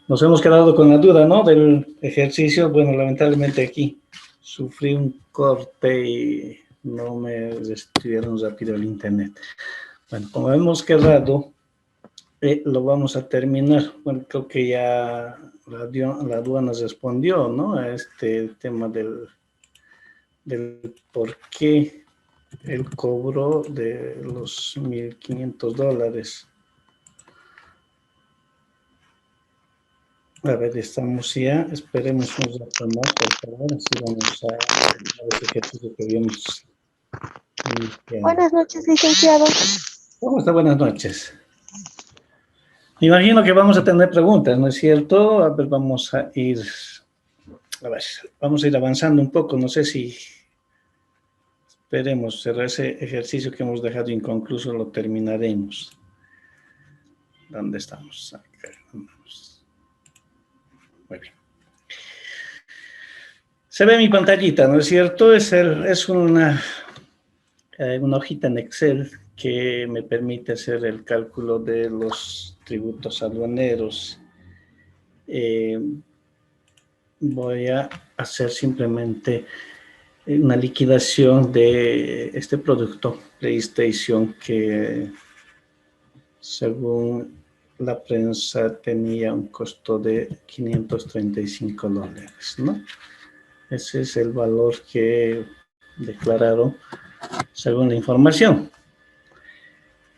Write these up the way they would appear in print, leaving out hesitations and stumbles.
Nos hemos quedado con la duda, ¿no? Del ejercicio. Bueno, lamentablemente aquí sufrí un corte y no me destruyeron rápido el internet. Bueno, como hemos quedado, lo vamos a terminar. Bueno, creo que ya la aduana respondió, ¿no? A este tema del por qué el cobro de los $1.500. A ver, estamos ya, esperemos un rato más, por favor, así vamos a los ejercicios que habíamos iniciado. Buenas noches, licenciado. ¿Cómo está? Buenas noches. Me imagino que vamos a tener preguntas, ¿no es cierto? A ver, vamos a ir avanzando un poco, no sé si esperemos cerrar ese ejercicio que hemos dejado inconcluso, lo terminaremos. ¿Dónde estamos? Acá. Muy bien. Se ve mi pantallita, ¿no es cierto? Es una hojita en Excel que me permite hacer el cálculo de los tributos aduaneros. Voy a hacer simplemente una liquidación de este producto PlayStation que según la prensa tenía un costo de $535, ¿no? Ese es el valor que declararon según la información.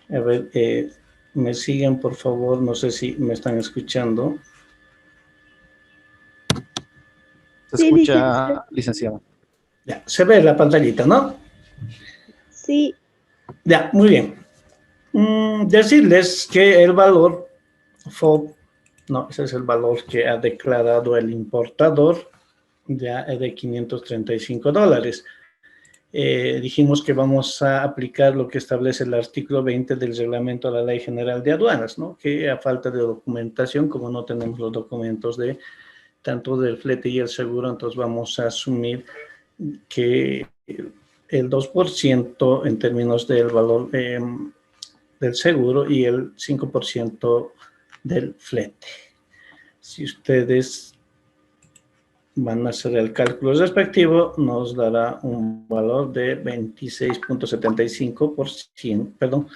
A ver, me siguen por favor, no sé si me están escuchando. Se escucha, licenciado. Ya, se ve la pantallita, ¿no? Sí. Ya, muy bien. Decirles que el valor FOB, no, ese es el valor que ha declarado el importador, ya es de $535. Dijimos que vamos a aplicar lo que establece el artículo 20 del reglamento de la Ley General de Aduanas, ¿no? Que a falta de documentación, como no tenemos los documentos de tanto del flete y el seguro, entonces vamos a asumir que el 2% en términos del valor del seguro y el 5% del flete. Si ustedes van a hacer el cálculo respectivo, nos dará un valor de 26.75%, perdón,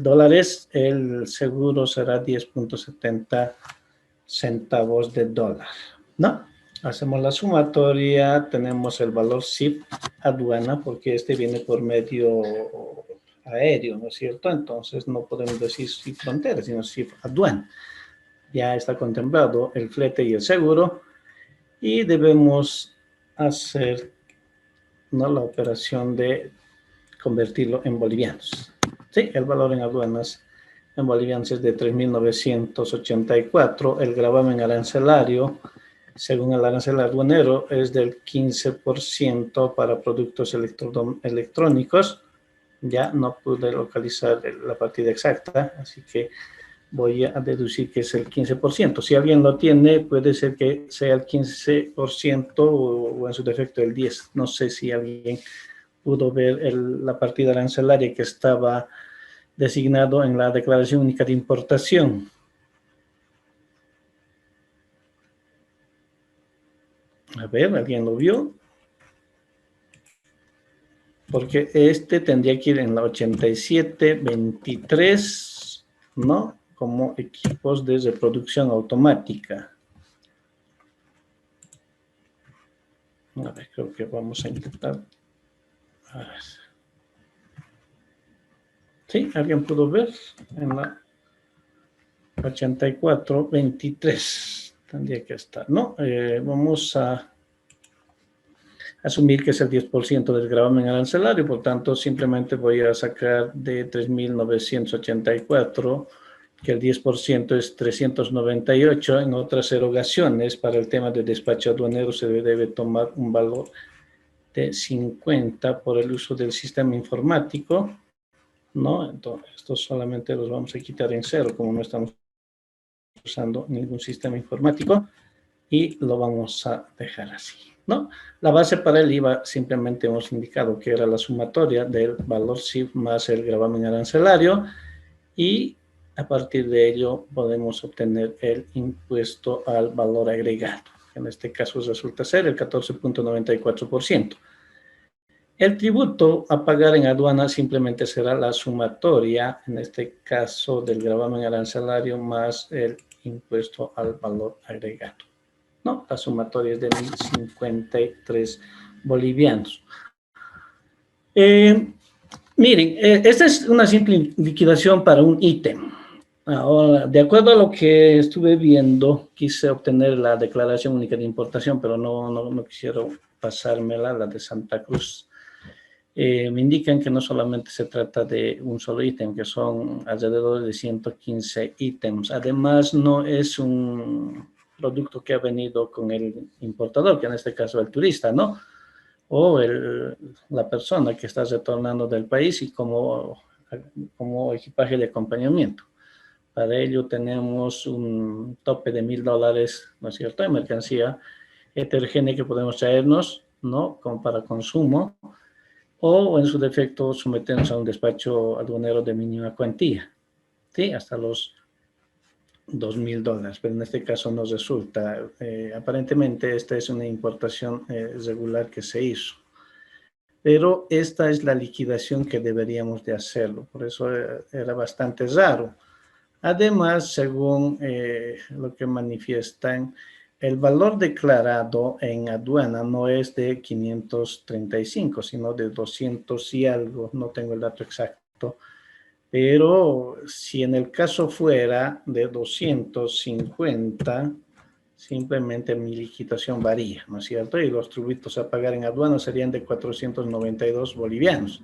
dólares. El seguro será 10.70 centavos de dólar, ¿no? Hacemos la sumatoria, tenemos el valor CIF aduana, porque este viene por medio aéreo, ¿no es cierto? Entonces no podemos decir CIF frontera, sino CIF aduana. Ya está contemplado el flete y el seguro, y debemos hacer, ¿no?, la operación de convertirlo en bolivianos. Sí, el valor en aduanas en bolivianos es de 3.984. El gravamen arancelario, según el arancel aduanero, es del 15% para productos electrónicos. Ya no pude localizar la partida exacta, así que voy a deducir que es el 15%. Si alguien lo tiene, puede ser que sea el 15% o en su defecto el 10%. No sé si alguien pudo ver la partida arancelaria que estaba designado en la Declaración Única de Importación. A ver, ¿alguien lo vio? Porque este tendría que ir en la 8723, ¿no? Como equipos de reproducción automática. A ver, creo que vamos a intentar. A ver. ¿Sí? ¿Alguien pudo ver? En la 8423 tendría que estar, ¿no? Vamos a asumir que es el 10% del gravamen arancelario, por tanto, simplemente voy a sacar de 3.984, que el 10% es 398. En otras erogaciones, para el tema de despacho aduanero, se debe tomar un valor de 50 por el uso del sistema informático, ¿no? Entonces, estos solamente los vamos a quitar en cero, como no estamos usando ningún sistema informático, y lo vamos a dejar así, ¿no? La base para el IVA simplemente hemos indicado que era la sumatoria del valor CIF más el gravamen arancelario, y A partir de ello podemos obtener el impuesto al valor agregado. En este caso resulta ser el 14.94%. El tributo a pagar en aduana simplemente será la sumatoria, en este caso del gravamen arancelario más el impuesto al valor agregado. ¿No? La sumatoria es de 1.053 bolivianos. Miren, esta es una simple liquidación para un ítem. Ahora, de acuerdo a lo que estuve viendo, quise obtener la declaración única de importación, pero no quisiera pasármela, la de Santa Cruz. Me indican que no solamente se trata de un solo ítem, que son alrededor de 115 ítems. Además, no es un producto que ha venido con el importador, que en este caso el turista, ¿no? O la persona que está retornando del país y como equipaje de acompañamiento. Para ello tenemos un tope de $1.000, ¿no es cierto?, de mercancía heterogénea que podemos traernos, ¿no?, como para consumo, o en su defecto someternos a un despacho aduanero de mínima cuantía, ¿sí?, hasta los $2.000, pero en este caso nos resulta, aparentemente esta es una importación regular que se hizo, pero esta es la liquidación que deberíamos de hacerlo, por eso era bastante raro. Además, según lo que manifiestan, el valor declarado en aduana no es de 535, sino de 200 y algo, no tengo el dato exacto, pero si en el caso fuera de 250, simplemente mi liquidación varía, ¿no es cierto? Y los tributos a pagar en aduana serían de 492 bolivianos.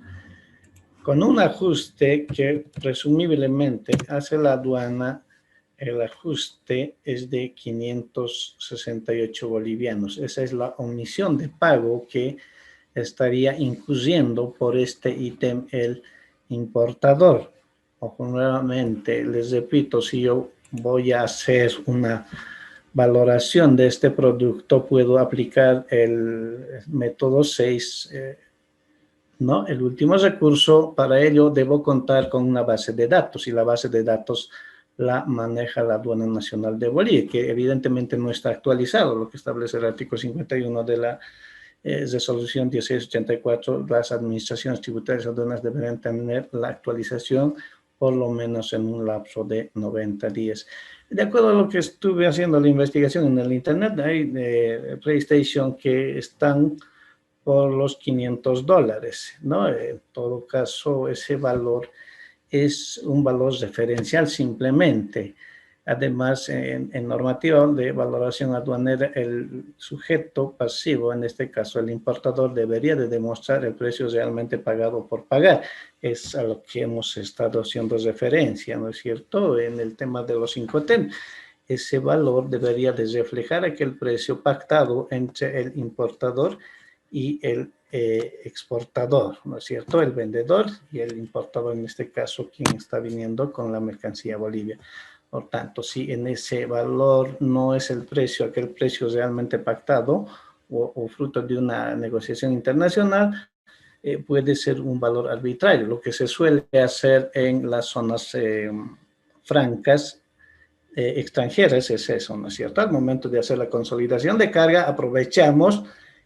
Con un ajuste que presumiblemente hace la aduana, el ajuste es de 568 bolivianos. Esa es la omisión de pago que estaría incurriendo por este ítem el importador. Ojo, nuevamente, les repito, si yo voy a hacer una valoración de este producto, puedo aplicar el método 6, ¿no? El último recurso. Para ello debo contar con una base de datos y la base de datos la maneja la Aduana Nacional de Bolivia, que evidentemente no está actualizado, lo que establece el artículo 51 de la resolución 1684. Las administraciones tributarias aduanas deberán tener la actualización por lo menos en un lapso de 90 días. De acuerdo a lo que estuve haciendo la investigación en el internet, hay PlayStation que están por los $500, ¿no? En todo caso, ese valor es un valor referencial simplemente. Además, en normativa de valoración aduanera, el sujeto pasivo, en este caso el importador, debería de demostrar el precio realmente pagado por pagar. Es a lo que hemos estado haciendo referencia, ¿no es cierto?, en el tema de los Incoterm. Ese valor debería de reflejar aquel precio pactado entre el importador y el exportador, ¿no es cierto?, el vendedor y el importador, en este caso, quien está viniendo con la mercancía a Bolivia. Por tanto, si en ese valor no es el precio, aquel precio realmente pactado o fruto de una negociación internacional, puede ser un valor arbitrario. Lo que se suele hacer en las zonas francas extranjeras es eso, ¿no es cierto? Al momento de hacer la consolidación de carga, aprovechamos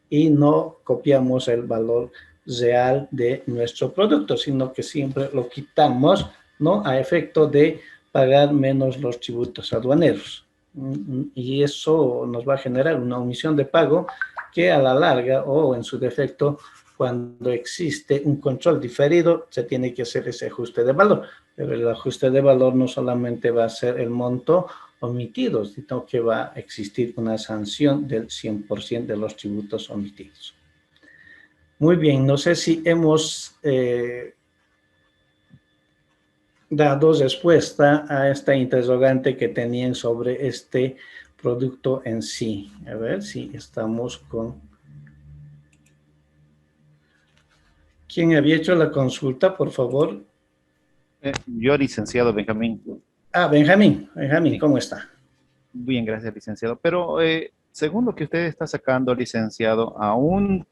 y no copiamos el valor real de nuestro producto, sino que siempre lo quitamos, ¿no?, a efecto de pagar menos los tributos aduaneros. Y eso nos va a generar una omisión de pago que a la larga, o en su defecto, cuando existe un control diferido, se tiene que hacer ese ajuste de valor. Pero el ajuste de valor no solamente va a ser el monto omitido, sino que va a existir una sanción del 100% de los tributos omitidos. Muy bien, no sé si hemos dado respuesta a esta interrogante que tenían sobre este producto en sí. A ver si estamos con... ¿Quién había hecho la consulta, por favor? Yo, licenciado Benjamín. Ah, Benjamín, Sí. ¿cómo está? Bien, gracias, licenciado. Pero según lo que usted está sacando, licenciado, aún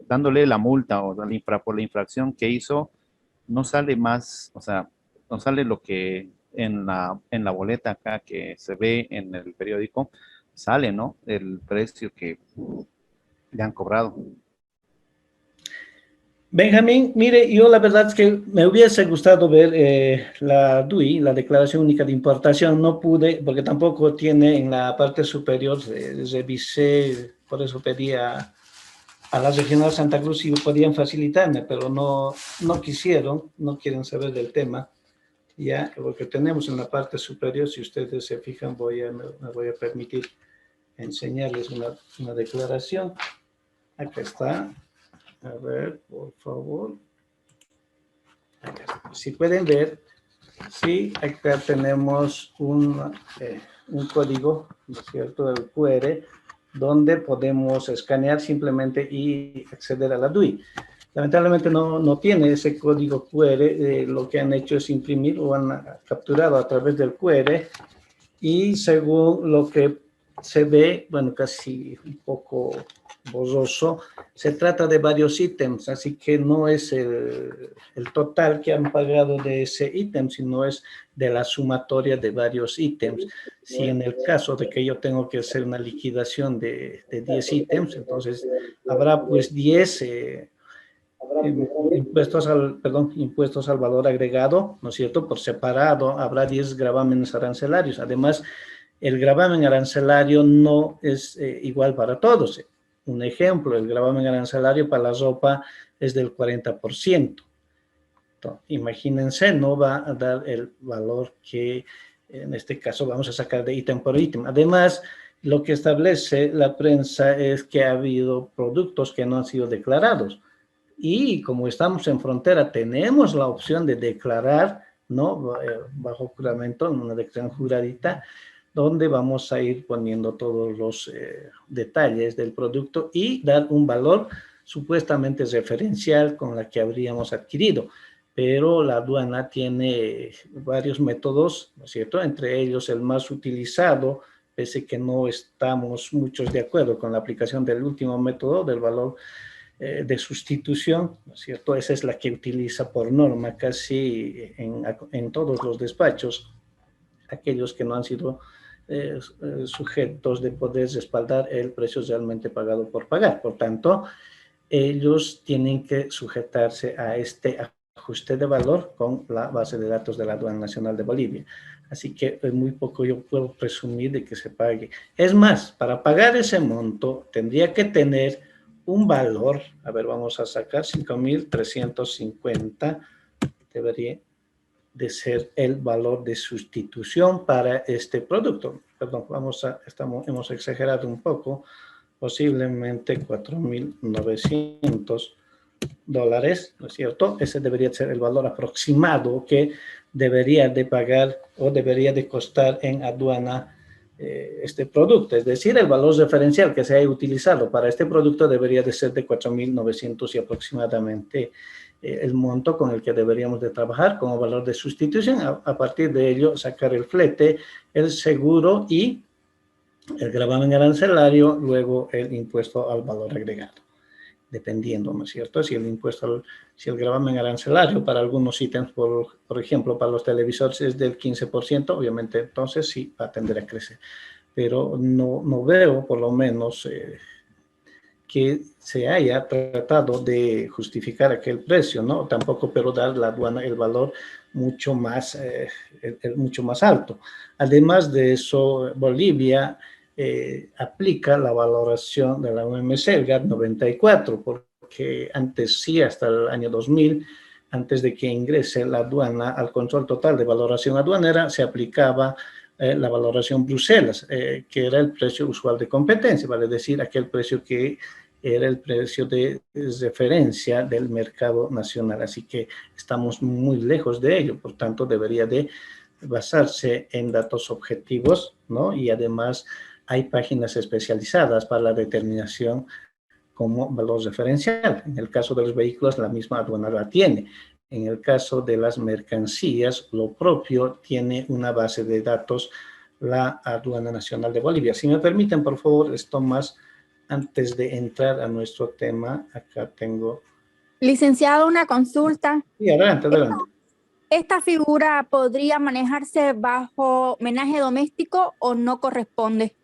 dándole la multa o por la infracción que hizo, no sale más, o sea, nos sale lo que en la boleta acá que se ve en el periódico, sale, ¿no? El precio que le han cobrado. Benjamín, mire, yo la verdad es que me hubiese gustado ver la DUI, la Declaración Única de Importación. No pude, porque tampoco tiene en la parte superior, revisé, por eso pedí a la Regional Santa Cruz si podían facilitarme, pero no quisieron, no quieren saber del tema. Ya, lo que tenemos en la parte superior, si ustedes se fijan, me voy a permitir enseñarles una declaración. Acá está. A ver, por favor. Si pueden ver, sí, acá tenemos un código, ¿no es cierto?, del QR, donde podemos escanear simplemente y acceder a la DUI. Lamentablemente no tiene ese código QR, lo que han hecho es imprimir o han capturado a través del QR, y según lo que se ve, bueno, casi un poco borroso, se trata de varios ítems, así que no es el total que han pagado de ese ítem, sino es de la sumatoria de varios ítems. Si en el caso de que yo tengo que hacer una liquidación de 10 ítems, entonces habrá pues 10 impuestos al valor agregado, ¿no es cierto? Por separado, habrá 10 gravámenes arancelarios. Además, el gravamen arancelario no es igual para todos. Un ejemplo, el gravamen arancelario para la ropa es del 40%. Entonces, imagínense, no va a dar el valor que en este caso vamos a sacar de ítem por ítem. Además, lo que establece la prensa es que ha habido productos que no han sido declarados. Y como estamos en frontera, tenemos la opción de declarar, ¿no? Bajo juramento, en una declaración juradita, donde vamos a ir poniendo todos los detalles del producto y dar un valor supuestamente referencial con la que habríamos adquirido. Pero la aduana tiene varios métodos, ¿no es cierto? Entre ellos el más utilizado, pese que no estamos muchos de acuerdo con la aplicación del último método del valor de sustitución, ¿no es cierto? Esa es la que utiliza por norma casi en todos los despachos, aquellos que no han sido sujetos de poder respaldar el precio realmente pagado por pagar. Por tanto, ellos tienen que sujetarse a este ajuste de valor con la base de datos de la Aduana Nacional de Bolivia. Así que muy poco yo puedo presumir de que se pague. Es más, para pagar ese monto tendría que tener un valor, a ver, vamos a sacar 5.350, debería de ser el valor de sustitución para este producto. Perdón, hemos exagerado un poco, posiblemente $4.900, ¿no es cierto? Ese debería ser el valor aproximado que debería de pagar o debería de costar en aduana este producto. Es decir, el valor referencial que se haya utilizado para este producto debería de ser de 4.900 y aproximadamente el monto con el que deberíamos de trabajar como valor de sustitución. A partir de ello, sacar el flete, el seguro y el gravamen arancelario, luego el impuesto al valor agregado, dependiendo, ¿no es cierto? Si el gravamen arancelario para algunos ítems, por ejemplo, para los televisores es del 15%, obviamente entonces sí va a tender a crecer. Pero no veo, por lo menos, que se haya tratado de justificar aquel precio, ¿no? Tampoco, pero dar la aduana el valor mucho más alto. Además de eso, Bolivia aplica la valoración de la OMC, el GATT 94, porque antes sí, hasta el año 2000, antes de que ingrese la aduana al control total de valoración aduanera, se aplicaba la valoración Bruselas, que era el precio usual de competencia, vale decir, aquel precio que era el precio de referencia del mercado nacional. Así que estamos muy lejos de ello, por tanto, debería de basarse en datos objetivos, ¿no? Y además hay páginas especializadas para la determinación como valor referencial. En el caso de los vehículos, la misma aduana la tiene. En el caso de las mercancías, lo propio tiene una base de datos, la Aduana Nacional de Bolivia. Si me permiten, por favor, esto más antes de entrar a nuestro tema. Acá tengo... Licenciado, una consulta. Sí, adelante, adelante. ¿Esta figura podría manejarse bajo menaje doméstico o no corresponde?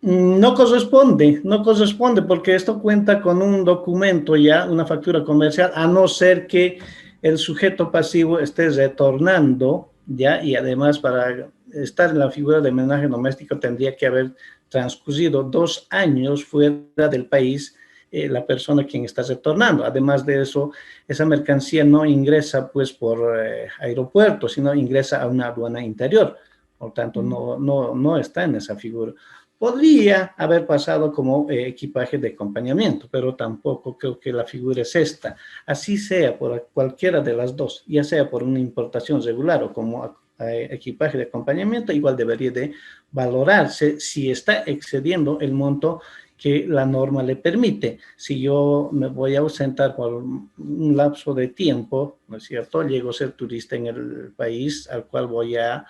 No corresponde, no corresponde porque esto cuenta con un documento ya, una factura comercial, a no ser que el sujeto pasivo esté retornando, ya, y además para estar en la figura de homenaje doméstico tendría que haber transcurrido 2 años fuera del país la persona quien está retornando. Además de eso, esa mercancía no ingresa pues por aeropuerto, sino ingresa a una aduana interior. Por tanto, no está en esa figura. Podría haber pasado como equipaje de acompañamiento, pero tampoco creo que la figura es esta. Así sea por cualquiera de las dos, ya sea por una importación regular o como equipaje de acompañamiento, igual debería de valorarse si está excediendo el monto que la norma le permite. Si yo me voy a ausentar por un lapso de tiempo, ¿no es cierto? Llego a ser turista en el país al cual voy a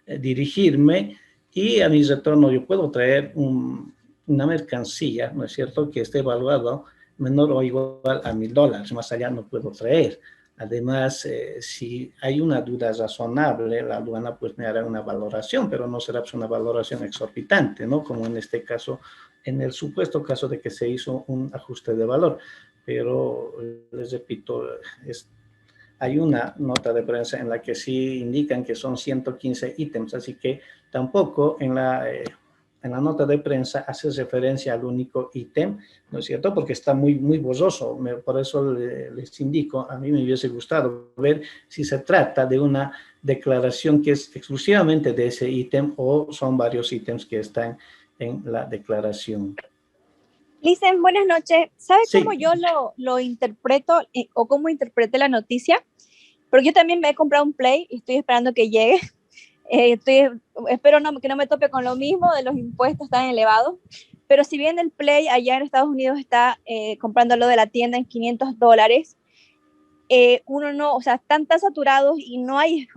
dirigirme, y a mi retorno yo puedo traer una mercancía, ¿no es cierto?, que esté evaluado menor o igual a $1,000, más allá no puedo traer. Además, si hay una duda razonable, la aduana pues me hará una valoración, pero no será pues una valoración exorbitante, ¿no? Como en este caso, en el supuesto caso de que se hizo un ajuste de valor. Pero, les repito, hay una nota de prensa en la que sí indican que son 115 ítems, así que tampoco en la nota de prensa hace referencia al único ítem, ¿no es cierto? Porque está muy borroso. Por eso les indico, a mí me hubiese gustado ver si se trata de una declaración que es exclusivamente de ese ítem o son varios ítems que están en la declaración. Licen, buenas noches. ¿Sabe cómo Sí. yo lo interpreto o cómo interpreté la noticia? Porque yo también me he comprado un Play y estoy esperando que llegue. Espero que no me tope con lo mismo de los impuestos tan elevados. Pero si bien el Play allá en Estados Unidos está comprándolo de la tienda en $500, uno no, o sea, están tan saturados y no hay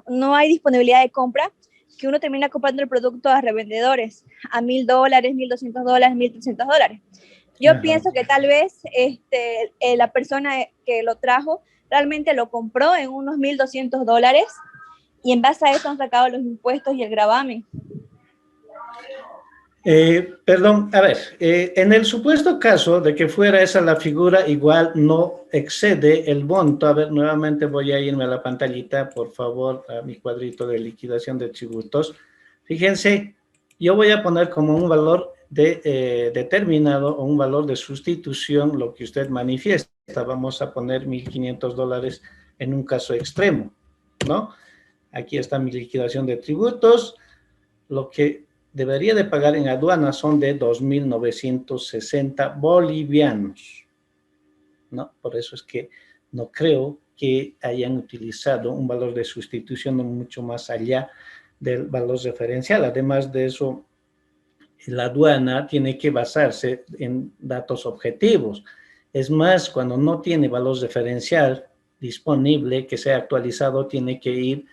disponibilidad de compra que uno termina comprando el producto a revendedores a $1,000, $1,200, $1,300. Yo pienso que tal vez la persona que lo trajo realmente lo compró en unos $1,200 y en base a eso han sacado los impuestos y el gravamen. Perdón, a ver, en el supuesto caso de que fuera esa la figura, igual no excede el monto. A ver, nuevamente voy a irme a la pantallita, por favor, a mi cuadrito de liquidación de tributos. Fíjense, yo voy a poner como un valor determinado o un valor de sustitución lo que usted manifiesta. Vamos a poner $1,500 en un caso extremo, ¿no? Aquí está mi liquidación de tributos. Lo que debería de pagar en aduana son de 2,960 bolivianos, ¿no? Por eso es que no creo que hayan utilizado un valor de sustitución mucho más allá del valor referencial. Además de eso, la aduana tiene que basarse en datos objetivos. Es más, cuando no tiene valor referencial disponible que sea actualizado, tiene que ir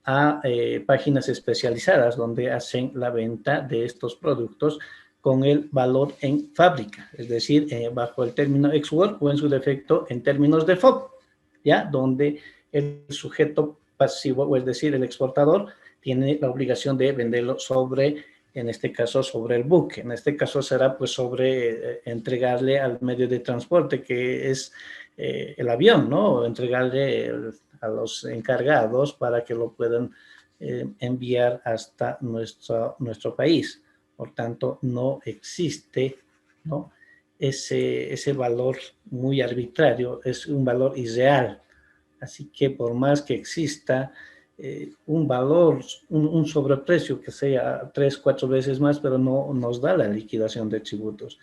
a páginas especializadas donde hacen la venta de estos productos con el valor en fábrica, es decir, bajo el término ex-work o en su defecto en términos de FOB, ¿ya? Donde el sujeto pasivo, o es decir, el exportador, tiene la obligación de venderlo sobre, en este caso, sobre el buque. En este caso será pues sobre entregarle al medio de transporte, que es el avión, ¿no? Entregarle a los encargados para que lo puedan enviar hasta nuestro país. Por tanto, no existe, ¿no?, ese valor muy arbitrario, es un valor irreal. Así que por más que exista un valor, un sobreprecio que sea 3, 4 veces más, pero no nos da la liquidación de tributos.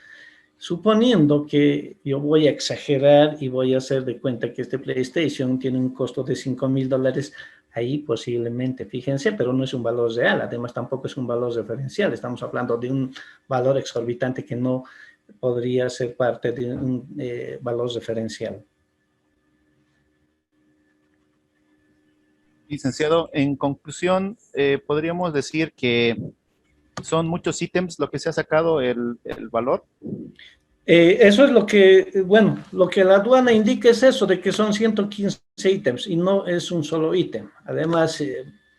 Suponiendo que yo voy a exagerar y voy a hacer de cuenta que este PlayStation tiene un costo de $5,000, ahí posiblemente, fíjense, pero no es un valor real, además tampoco es un valor referencial, estamos hablando de un valor exorbitante que no podría ser parte de un valor referencial. Licenciado, en conclusión, podríamos decir que son muchos ítems lo que se ha sacado el valor. Eso es lo que, bueno, lo que la aduana indica es eso, de que son 115 ítems y no es un solo ítem. Además,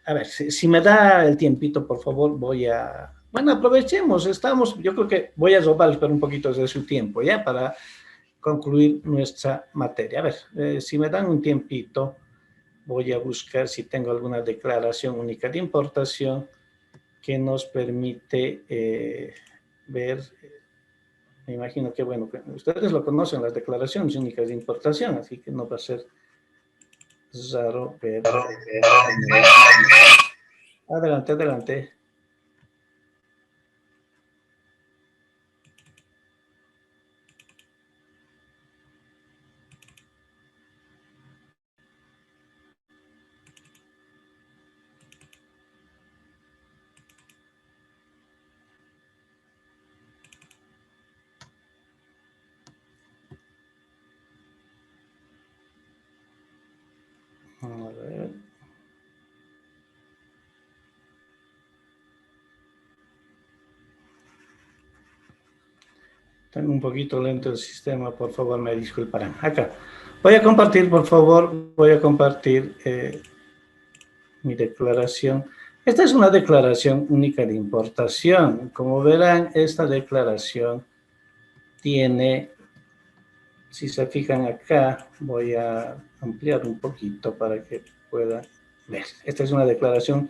a ver, si me da el tiempito, por favor, bueno, aprovechemos, yo creo que voy a robarles un poquito de su tiempo, ¿ya? Para concluir nuestra materia. A ver, si me dan un tiempito, voy a buscar si tengo alguna declaración única de importación que nos permite ver. Me imagino que, bueno, que ustedes lo conocen, las declaraciones únicas de importación, así que no va a ser raro ver. Adelante, adelante. A ver. Tengo un poquito lento el sistema, por favor, me disculparán. Acá. Voy a compartir, por favor, voy a compartir mi declaración. Esta es una declaración única de importación. Como verán, esta declaración tiene, si se fijan acá, voy a ampliar un poquito para que puedan ver. Esta es una declaración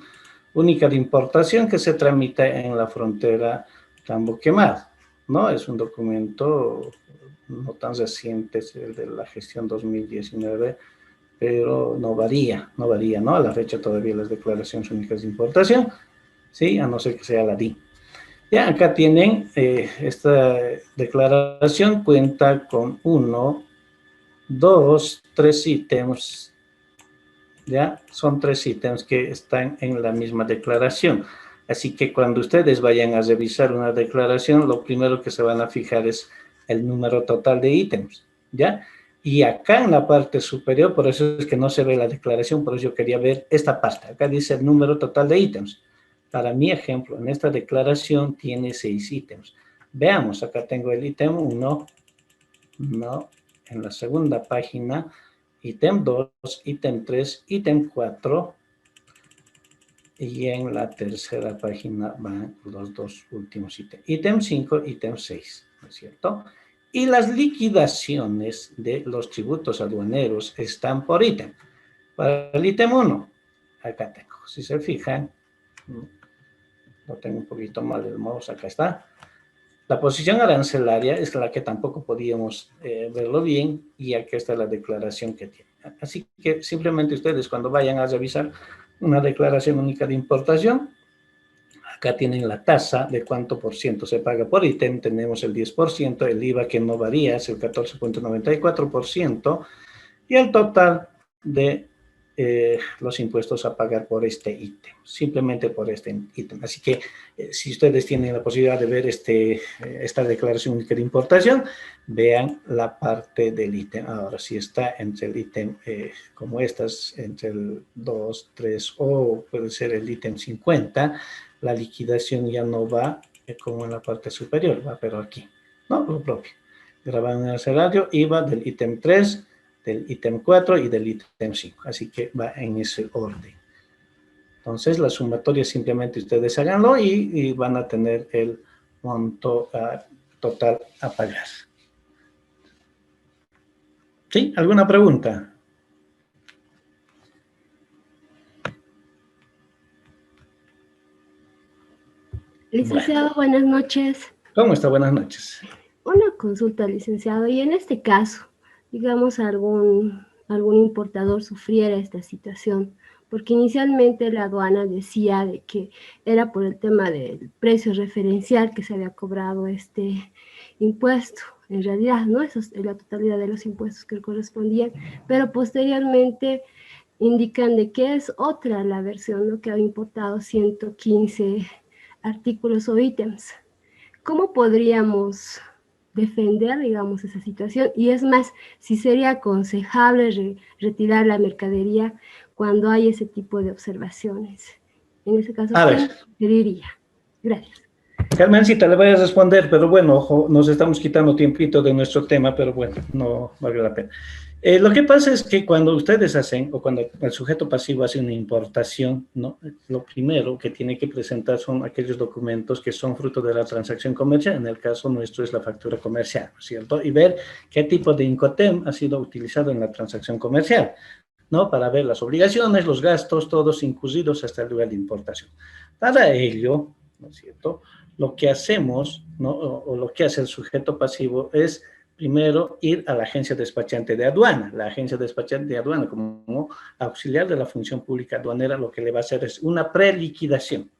única de importación que se tramita en la frontera Tambo-Quemado, ¿no? Es un documento no tan reciente, es el de la gestión 2019, pero no varía, ¿no? A la fecha todavía las declaraciones únicas de importación, ¿sí? A no ser que sea la DI. Ya, acá tienen, esta declaración cuenta con 1, 2, 3 ítems, ¿ya? Son 3 ítems que están en la misma declaración. Así que cuando ustedes vayan a revisar una declaración, lo primero que se van a fijar es el número total de ítems, ¿ya? Y acá en la parte superior, por eso es que no se ve la declaración, por eso yo quería ver esta parte. Acá dice el número total de ítems. Para mi ejemplo, en esta declaración tiene 6 ítems. Veamos, acá tengo el ítem 1, no, en la segunda página, ítem 2, ítem 3, ítem 4, y en la tercera página van los dos últimos ítems. Ítem 5, ítem 6, ¿no es cierto? Y las liquidaciones de los tributos aduaneros están por ítem. Para el ítem 1, acá tengo. Si se fijan, lo tengo un poquito mal el mouse, acá está. La posición arancelaria es la que tampoco podíamos verlo bien, y aquí está la declaración que tiene. Así que simplemente ustedes cuando vayan a revisar una declaración única de importación, acá tienen la tasa de cuánto por ciento se paga por ítem, tenemos el 10%, el IVA que no varía es el 14.94%, y el total de los impuestos a pagar por este ítem, simplemente por este ítem. Así que si ustedes tienen la posibilidad de ver esta declaración única de importación, vean la parte del ítem. Ahora, si está entre el ítem como estas, entre el 2, 3 o puede ser el ítem 50, la liquidación ya no va como en la parte superior, va pero aquí, ¿no? Lo propio. Grabado en el salario, IVA del ítem 3, del ítem 4 y del ítem 5. Así que va en ese orden. Entonces, la sumatoria simplemente ustedes háganlo y van a tener el monto total a pagar. ¿Sí? ¿Alguna pregunta? Licenciado, buenas noches. ¿Cómo está? Buenas noches. Una consulta, licenciado, y en este caso, digamos, algún importador sufriera esta situación, porque inicialmente la aduana decía de que era por el tema del precio referencial que se había cobrado este impuesto. En realidad, ¿no? Eso es la totalidad de los impuestos que correspondían, pero posteriormente indican de que es otra la versión, ¿no? Que ha importado 115 artículos o ítems. ¿Cómo podríamos defender, digamos, esa situación? Y es más, si sería aconsejable retirar la mercadería cuando hay ese tipo de observaciones. En ese caso, ¿qué sugeriría? Gracias. Carmencita, le voy a responder, pero bueno, ojo, nos estamos quitando tiempito de nuestro tema, pero bueno, no vale la pena. Lo que pasa es que cuando ustedes hacen, o cuando el sujeto pasivo hace una importación, ¿no? Lo primero que tiene que presentar son aquellos documentos que son fruto de la transacción comercial. En el caso nuestro es la factura comercial, ¿no es cierto? Y ver qué tipo de Incoterm ha sido utilizado en la transacción comercial, ¿no? Para ver las obligaciones, los gastos, todos incluidos hasta el lugar de importación. Para ello, ¿no es cierto?, lo que hacemos, ¿no? O lo que hace el sujeto pasivo es primero ir a la agencia despachante de aduana. La agencia despachante de aduana, como auxiliar de la función pública aduanera, lo que le va a hacer es una preliquidación.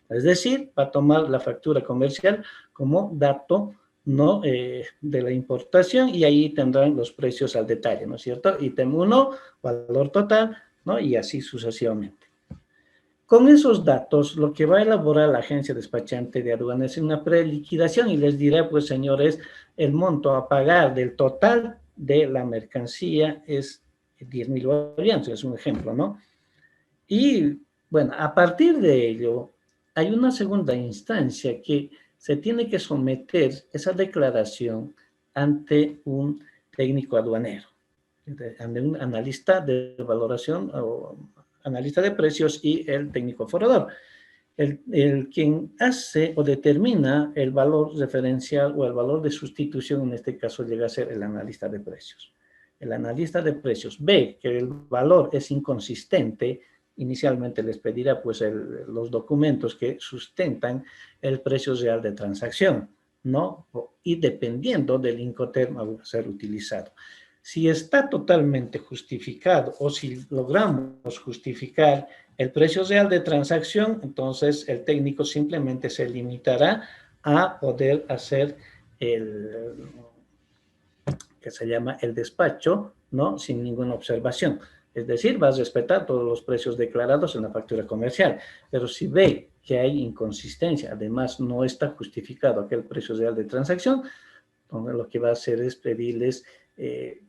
Es decir, va a tomar la factura comercial como dato, ¿no? De la importación, y ahí tendrán los precios al detalle, ¿no es cierto? Ítem 1, valor total, ¿no? Y así sucesivamente. Con esos datos, lo que va a elaborar la agencia despachante de aduanas es una preliquidación y les dirá, pues señores, el monto a pagar del total de la mercancía es 10.000 bolivianos, es un ejemplo, ¿no? Y bueno, a partir de ello, hay una segunda instancia que se tiene que someter esa declaración ante un técnico aduanero, ante un analista de valoración o analista de precios y el técnico forrador. Quien hace o determina el valor referencial o el valor de sustitución, en este caso llega a ser el analista de precios. El analista de precios ve que el valor es inconsistente, inicialmente les pedirá pues los documentos que sustentan el precio real de transacción, ¿no? Y dependiendo del Incoterm a ser utilizado. Si está totalmente justificado o si logramos justificar el precio real de transacción, entonces el técnico simplemente se limitará a poder hacer que se llama el despacho, ¿no? Sin ninguna observación. Es decir, va a respetar todos los precios declarados en la factura comercial. Pero si ve que hay inconsistencia, además no está justificado aquel precio real de transacción, entonces lo que va a hacer es pedirles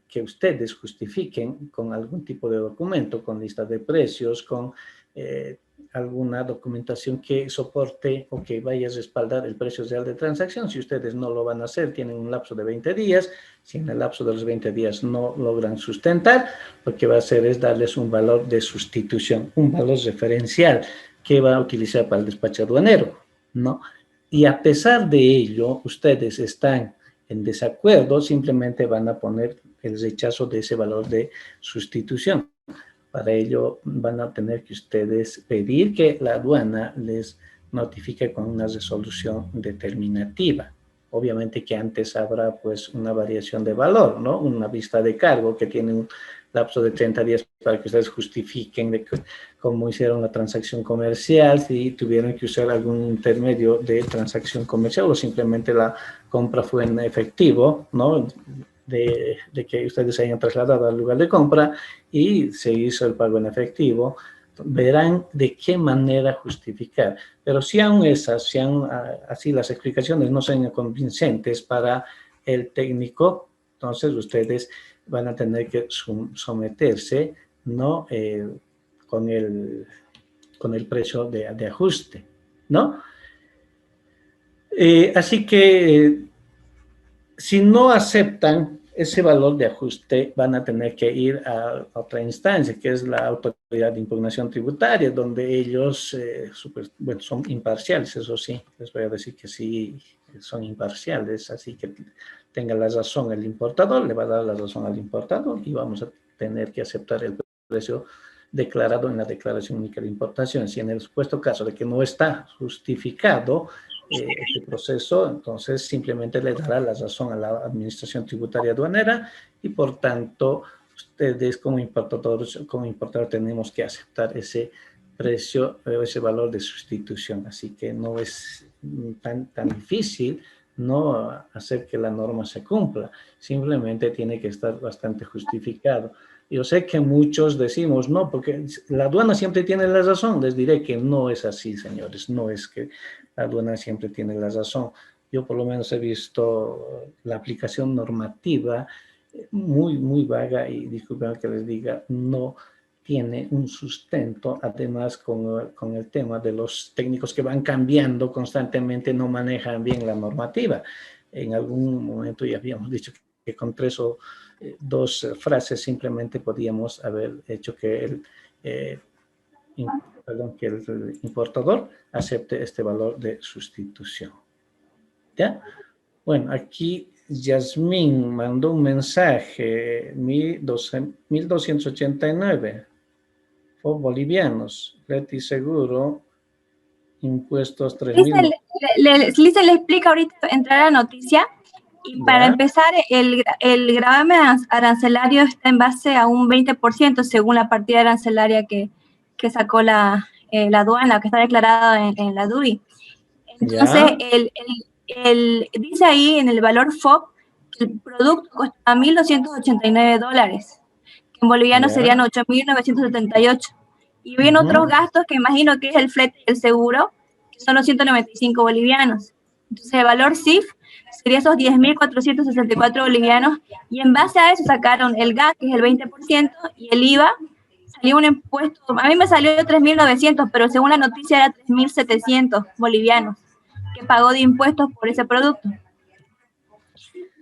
que ustedes justifiquen con algún tipo de documento, con lista de precios, con alguna documentación que soporte o que vaya a respaldar el precio real de transacción. Si ustedes no lo van a hacer, tienen un lapso de 20 días. Si en el lapso de los 20 días no logran sustentar, lo que va a hacer es darles un valor de sustitución, un valor referencial que va a utilizar para el despacho aduanero, ¿no? Y a pesar de ello, ustedes están en desacuerdo, simplemente van a poner el rechazo de ese valor de sustitución. Para ello van a tener que ustedes pedir que la aduana les notifique con una resolución determinativa. Obviamente que antes habrá pues una variación de valor, ¿no? Una vista de cargo que tiene un lapso de 30 días para que ustedes justifiquen de cómo hicieron la transacción comercial, si tuvieron que usar algún intermedio de transacción comercial o simplemente la compra fue en efectivo, ¿no? De que ustedes se hayan trasladado al lugar de compra y se hizo el pago en efectivo, verán de qué manera justificar. Pero si aún esas, si aún así las explicaciones no sean convincentes para el técnico, entonces ustedes van a tener que someterse, ¿no? Con el precio de ajuste, ¿no? Así que si no aceptan ese valor de ajuste, van a tener que ir a otra instancia, que es la Autoridad de Impugnación Tributaria, donde ellos bueno, son imparciales, eso sí, les voy a decir que sí, son imparciales, así que tenga la razón el importador, le va a dar la razón al importador y vamos a tener que aceptar el precio declarado en la declaración única de importación. Si en el supuesto caso de que no está justificado este proceso, entonces simplemente le dará la razón a la Administración Tributaria Aduanera y por tanto ustedes como importadores tenemos que aceptar ese precio, ese valor de sustitución. Así que no es tan difícil no hacer que la norma se cumpla, simplemente tiene que estar bastante justificado. Yo sé que muchos decimos, no, porque la aduana siempre tiene la razón. Les diré que no es así, señores, no es que la aduana siempre tiene la razón. Yo por lo menos he visto la aplicación normativa muy vaga y disculpen que les diga, no tiene un sustento, además con el tema de los técnicos que van cambiando constantemente, no manejan bien la normativa. En algún momento ya habíamos dicho que con 3 o 2 frases simplemente podíamos haber hecho que el importador acepte este valor de sustitución. ¿Ya? Bueno, aquí Yasmín mandó un mensaje, 1289 bolivianos, Leti Seguro, impuestos 3.000. Lisa le explica ahorita, entrar a la noticia, y para empezar, el gravamen arancelario está en base a un 20% según la partida arancelaria que sacó la aduana, que está declarada en la DUI. Entonces, dice ahí en el valor FOB que el producto cuesta $1.289, que en boliviano serían 8.978. Y vienen otros gastos que imagino que es el flete del seguro, que son los 195 bolivianos. Entonces, el valor CIF sería esos 10.464 bolivianos, y en base a eso sacaron el GAC, que es el 20%, y el IVA, salió un impuesto, a mí me salió 3.900, pero según la noticia era 3.700 bolivianos, que pagó de impuestos por ese producto.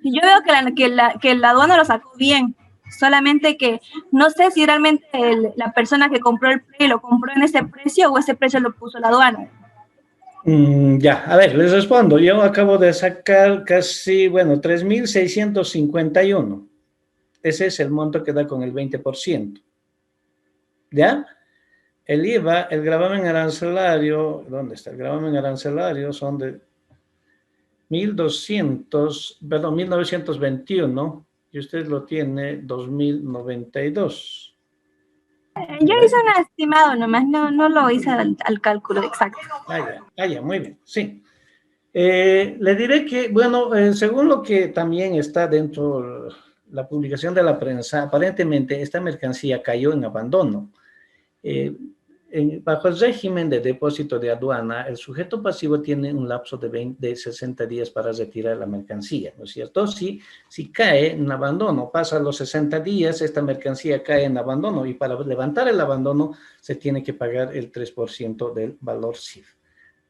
Y yo veo que la aduana lo sacó bien, solamente que no sé si realmente la persona que compró el Play lo compró en ese precio o ese precio lo puso la aduana. Ya, a ver, les respondo. Yo acabo de sacar casi, 3.651. Ese es el monto que da con el 20%. ¿Ya? El IVA, el gravamen arancelario, ¿dónde está? El gravamen arancelario son de 1.921, y usted lo tiene 2.092. Yo hice un estimado nomás, no lo hice al cálculo exacto. Ya, muy bien, sí. Le diré que, según lo que también está dentro de la publicación de la prensa, aparentemente esta mercancía cayó en abandono. Bajo el régimen de depósito de aduana, el sujeto pasivo tiene un lapso de 60 días para retirar la mercancía, ¿no es cierto? Si cae en abandono, pasa los 60 días, esta mercancía cae en abandono, y para levantar el abandono se tiene que pagar el 3% del valor CIF.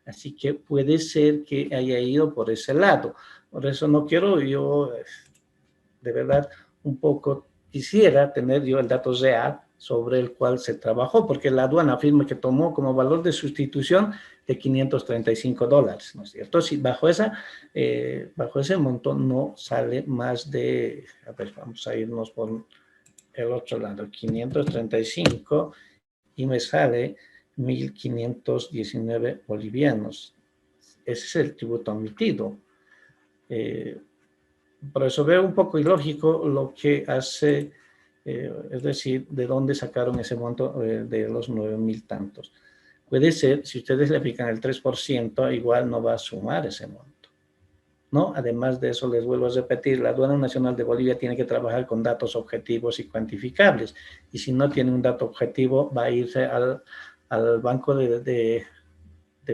Así que puede ser que haya ido por ese lado. Por eso no quiero yo, de verdad, un poco quisiera tener yo el dato real sobre el cual se trabajó, porque la aduana afirma que tomó como valor de sustitución de $535, ¿no es cierto? Si bajo ese monto no sale más de, a ver, vamos a irnos por el otro lado, 535, y me sale 1.519 bolivianos. Ese es el tributo omitido. Por eso veo un poco ilógico lo que hace, es decir, de dónde sacaron ese monto de los 9.000 tantos. Puede ser, si ustedes le aplican el 3%, igual no va a sumar ese monto, ¿no? Además de eso, les vuelvo a repetir, la Aduana Nacional de Bolivia tiene que trabajar con datos objetivos y cuantificables, y si no tiene un dato objetivo, va a irse al banco de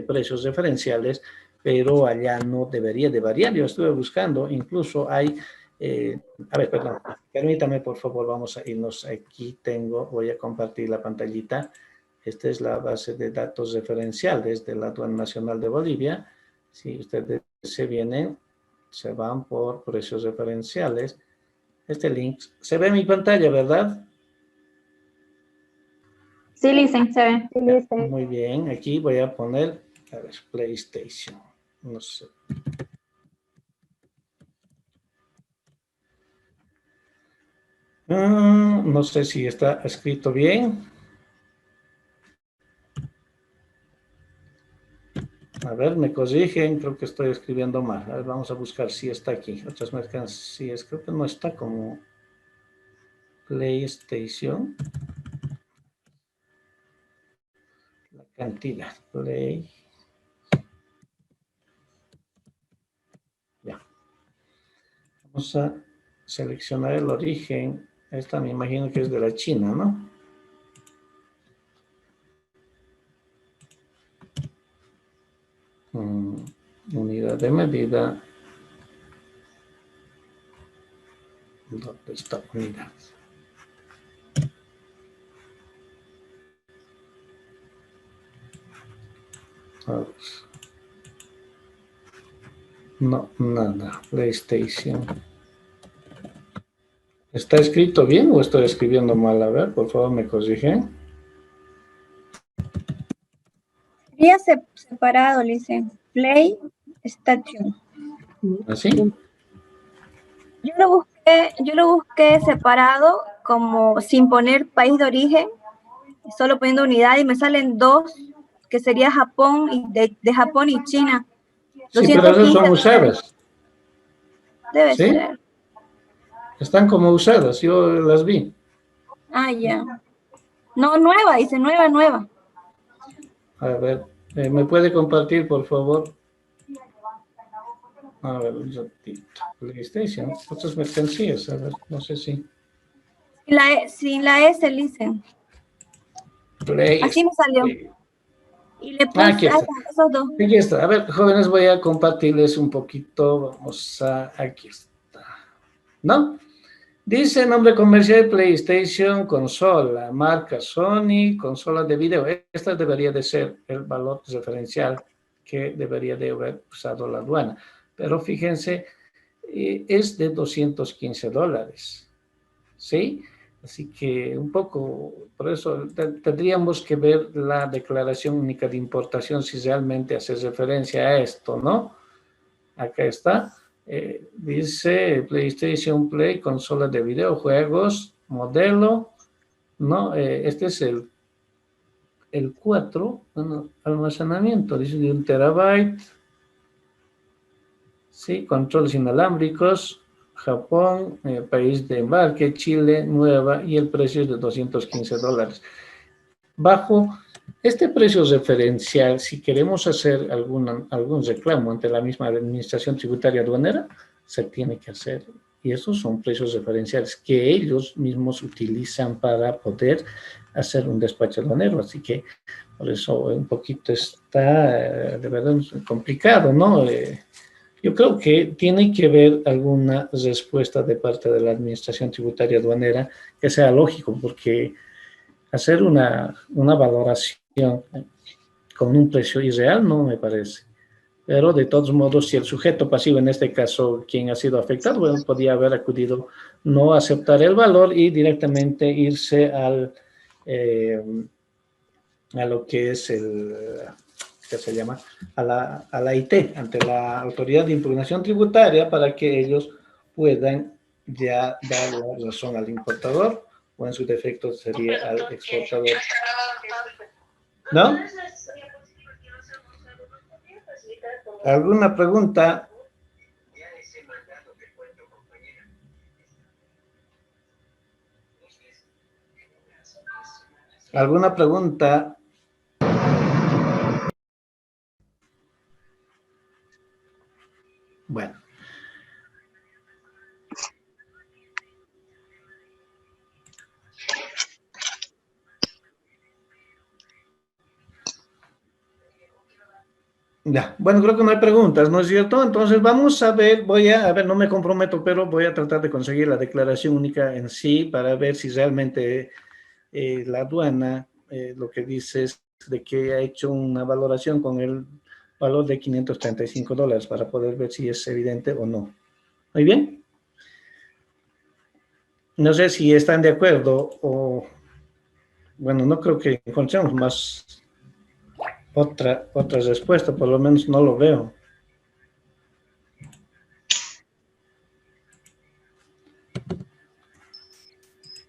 precios referenciales, pero allá no debería de variar. Yo estuve buscando, incluso hay, a ver, perdón, permítame por favor, vamos a irnos aquí, voy a compartir la pantallita. Esta es la base de datos referenciales de la Aduana Nacional de Bolivia. Si ustedes se van por precios referenciales. Este link, se ve en mi pantalla, ¿verdad? Sí, Listen, se ve. Muy bien, aquí voy a poner, a ver, PlayStation, no sé. No sé si está escrito bien. A ver, me corrigen, creo que estoy escribiendo mal. A ver, vamos a buscar si está aquí. Otras mercancías, creo que no está como PlayStation. La cantidad, Play. Ya. Vamos a seleccionar el origen. Esta me imagino que es de la China, ¿no? Unidad de medida. ¿Dónde está unidad? juegos. No, nada. PlayStation. ¿Está escrito bien o estoy escribiendo mal? A ver, por favor, me corrigen. Sería separado, le dicen PlayStation. ¿Así? Yo lo busqué separado, como sin poner país de origen, solo poniendo unidad, y me salen dos, que sería Japón y de Japón y China. Sí, pero esas 215 son dólares. usadas. Debe ¿Sí? ser. Están como usadas, yo las vi. Ah, ya. No, nueva, dice nueva. A ver, ¿me puede compartir, por favor? A ver, un ratito. PlayStation, otras mercancías, a ver, no sé si. Sin la S, dicen. Así me salió. Y le puse Aquí está. esos dos. Aquí está. A ver, jóvenes, voy a compartirles un poquito. Vamos a... Aquí está. ¿No? Dice nombre comercial de PlayStation, consola, marca Sony, consola de video. Esta debería de ser el valor referencial que debería de haber usado la aduana. Pero fíjense, es de $215. ¿Sí? Así que un poco, por eso tendríamos que ver la declaración única de importación si realmente hace referencia a esto, ¿no? Acá está. Dice PlayStation Play, consola de videojuegos, modelo, ¿no? Este es el 4, bueno, almacenamiento, dice de 1 terabyte, ¿sí? Controles inalámbricos, Japón, país de embarque, Chile, nueva, y el precio es de $215. Bajo este precio referencial, si queremos hacer algún reclamo ante la misma Administración Tributaria Aduanera, se tiene que hacer. Y esos son precios referenciales que ellos mismos utilizan para poder hacer un despacho aduanero. Así que por eso un poquito está de verdad complicado, ¿no? Yo creo que tiene que haber alguna respuesta de parte de la Administración Tributaria Aduanera que sea lógico, porque hacer una valoración con un precio irreal no me parece. Pero de todos modos, si el sujeto pasivo, en este caso, quien ha sido afectado, bueno, podía haber acudido, no aceptar el valor y directamente irse a lo que es ¿qué se llama? A la IT, ante la Autoridad de Impugnación Tributaria, para que ellos puedan ya dar la razón al importador, o en su defecto sería al exportador. ¿No? ¿Alguna pregunta? ¿Alguna pregunta? Bueno. Ya, bueno, creo que no hay preguntas, ¿no es cierto? Entonces vamos a ver, no me comprometo, pero voy a tratar de conseguir la declaración única en sí para ver si realmente la aduana lo que dice es de que ha hecho una valoración con el valor de $535 para poder ver si es evidente o no. ¿Muy bien? No sé si están de acuerdo o... Bueno, no creo que encontremos más otra respuesta, por lo menos no lo veo.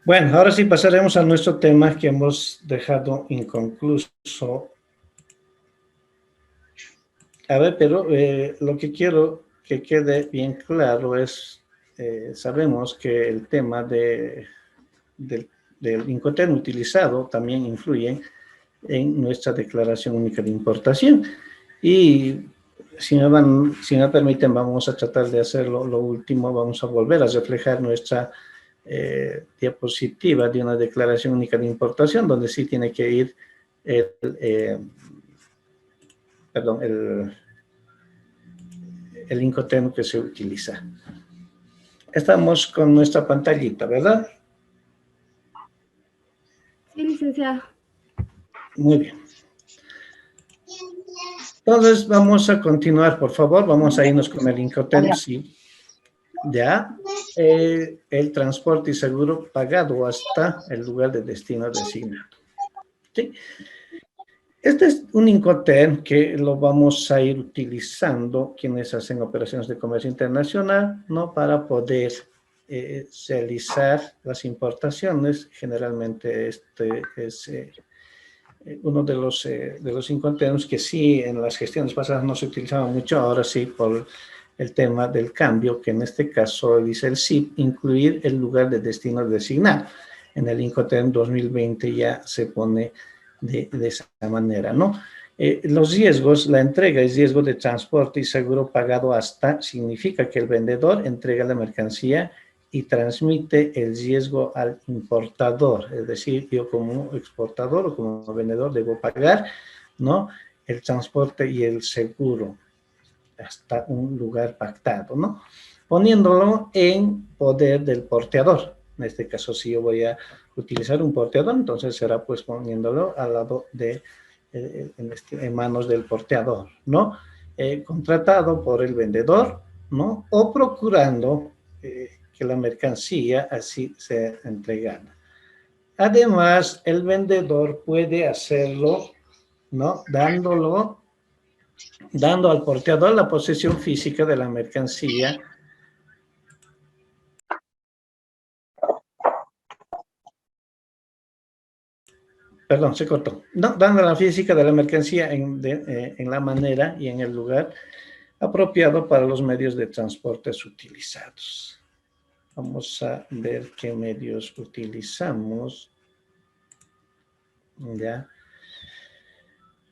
Bueno, ahora sí pasaremos a nuestro tema que hemos dejado inconcluso. A ver, pero lo que quiero que quede bien claro es, sabemos que el tema del Incoterm utilizado también influye en nuestra declaración única de importación. Y si me permiten, vamos a tratar de hacerlo lo último, vamos a volver a reflejar nuestra diapositiva de una declaración única de importación, donde sí tiene que ir el Incoterm que se utiliza. Estamos con nuestra pantallita, ¿verdad? Sí, licenciado. Muy bien. Entonces, vamos a continuar, por favor. Vamos a irnos con el Incoterm, sí. Ya. El transporte y seguro pagado hasta el lugar de destino designado. ¿Sí? Este es un Incoterm que lo vamos a ir utilizando quienes hacen operaciones de comercio internacional, ¿no? Para poder realizar las importaciones. Generalmente este es uno de los Incoterms que sí en las gestiones pasadas no se utilizaba mucho, ahora sí por el tema del cambio, que en este caso dice el SIP, incluir el lugar de destino designado. En el Incoterm 2020 ya se pone de esa manera, ¿no? Los riesgos, la entrega y riesgo de transporte y seguro pagado hasta, significa que el vendedor entrega la mercancía y transmite el riesgo al importador. Es decir, yo como exportador o como vendedor debo pagar, ¿no? El transporte y el seguro hasta un lugar pactado, ¿no? Poniéndolo en poder del porteador. En este caso, si yo voy a utilizar un porteador, entonces será pues poniéndolo al lado de, en manos del porteador, ¿no? Contratado por el vendedor, ¿no? O procurando que la mercancía así sea entregada. Además, el vendedor puede hacerlo, ¿no? Dando al porteador la posesión física de la mercancía. Perdón, se cortó. No, dando la física de la mercancía en la manera y en el lugar apropiado para los medios de transporte utilizados. Vamos a ver qué medios utilizamos. Ya.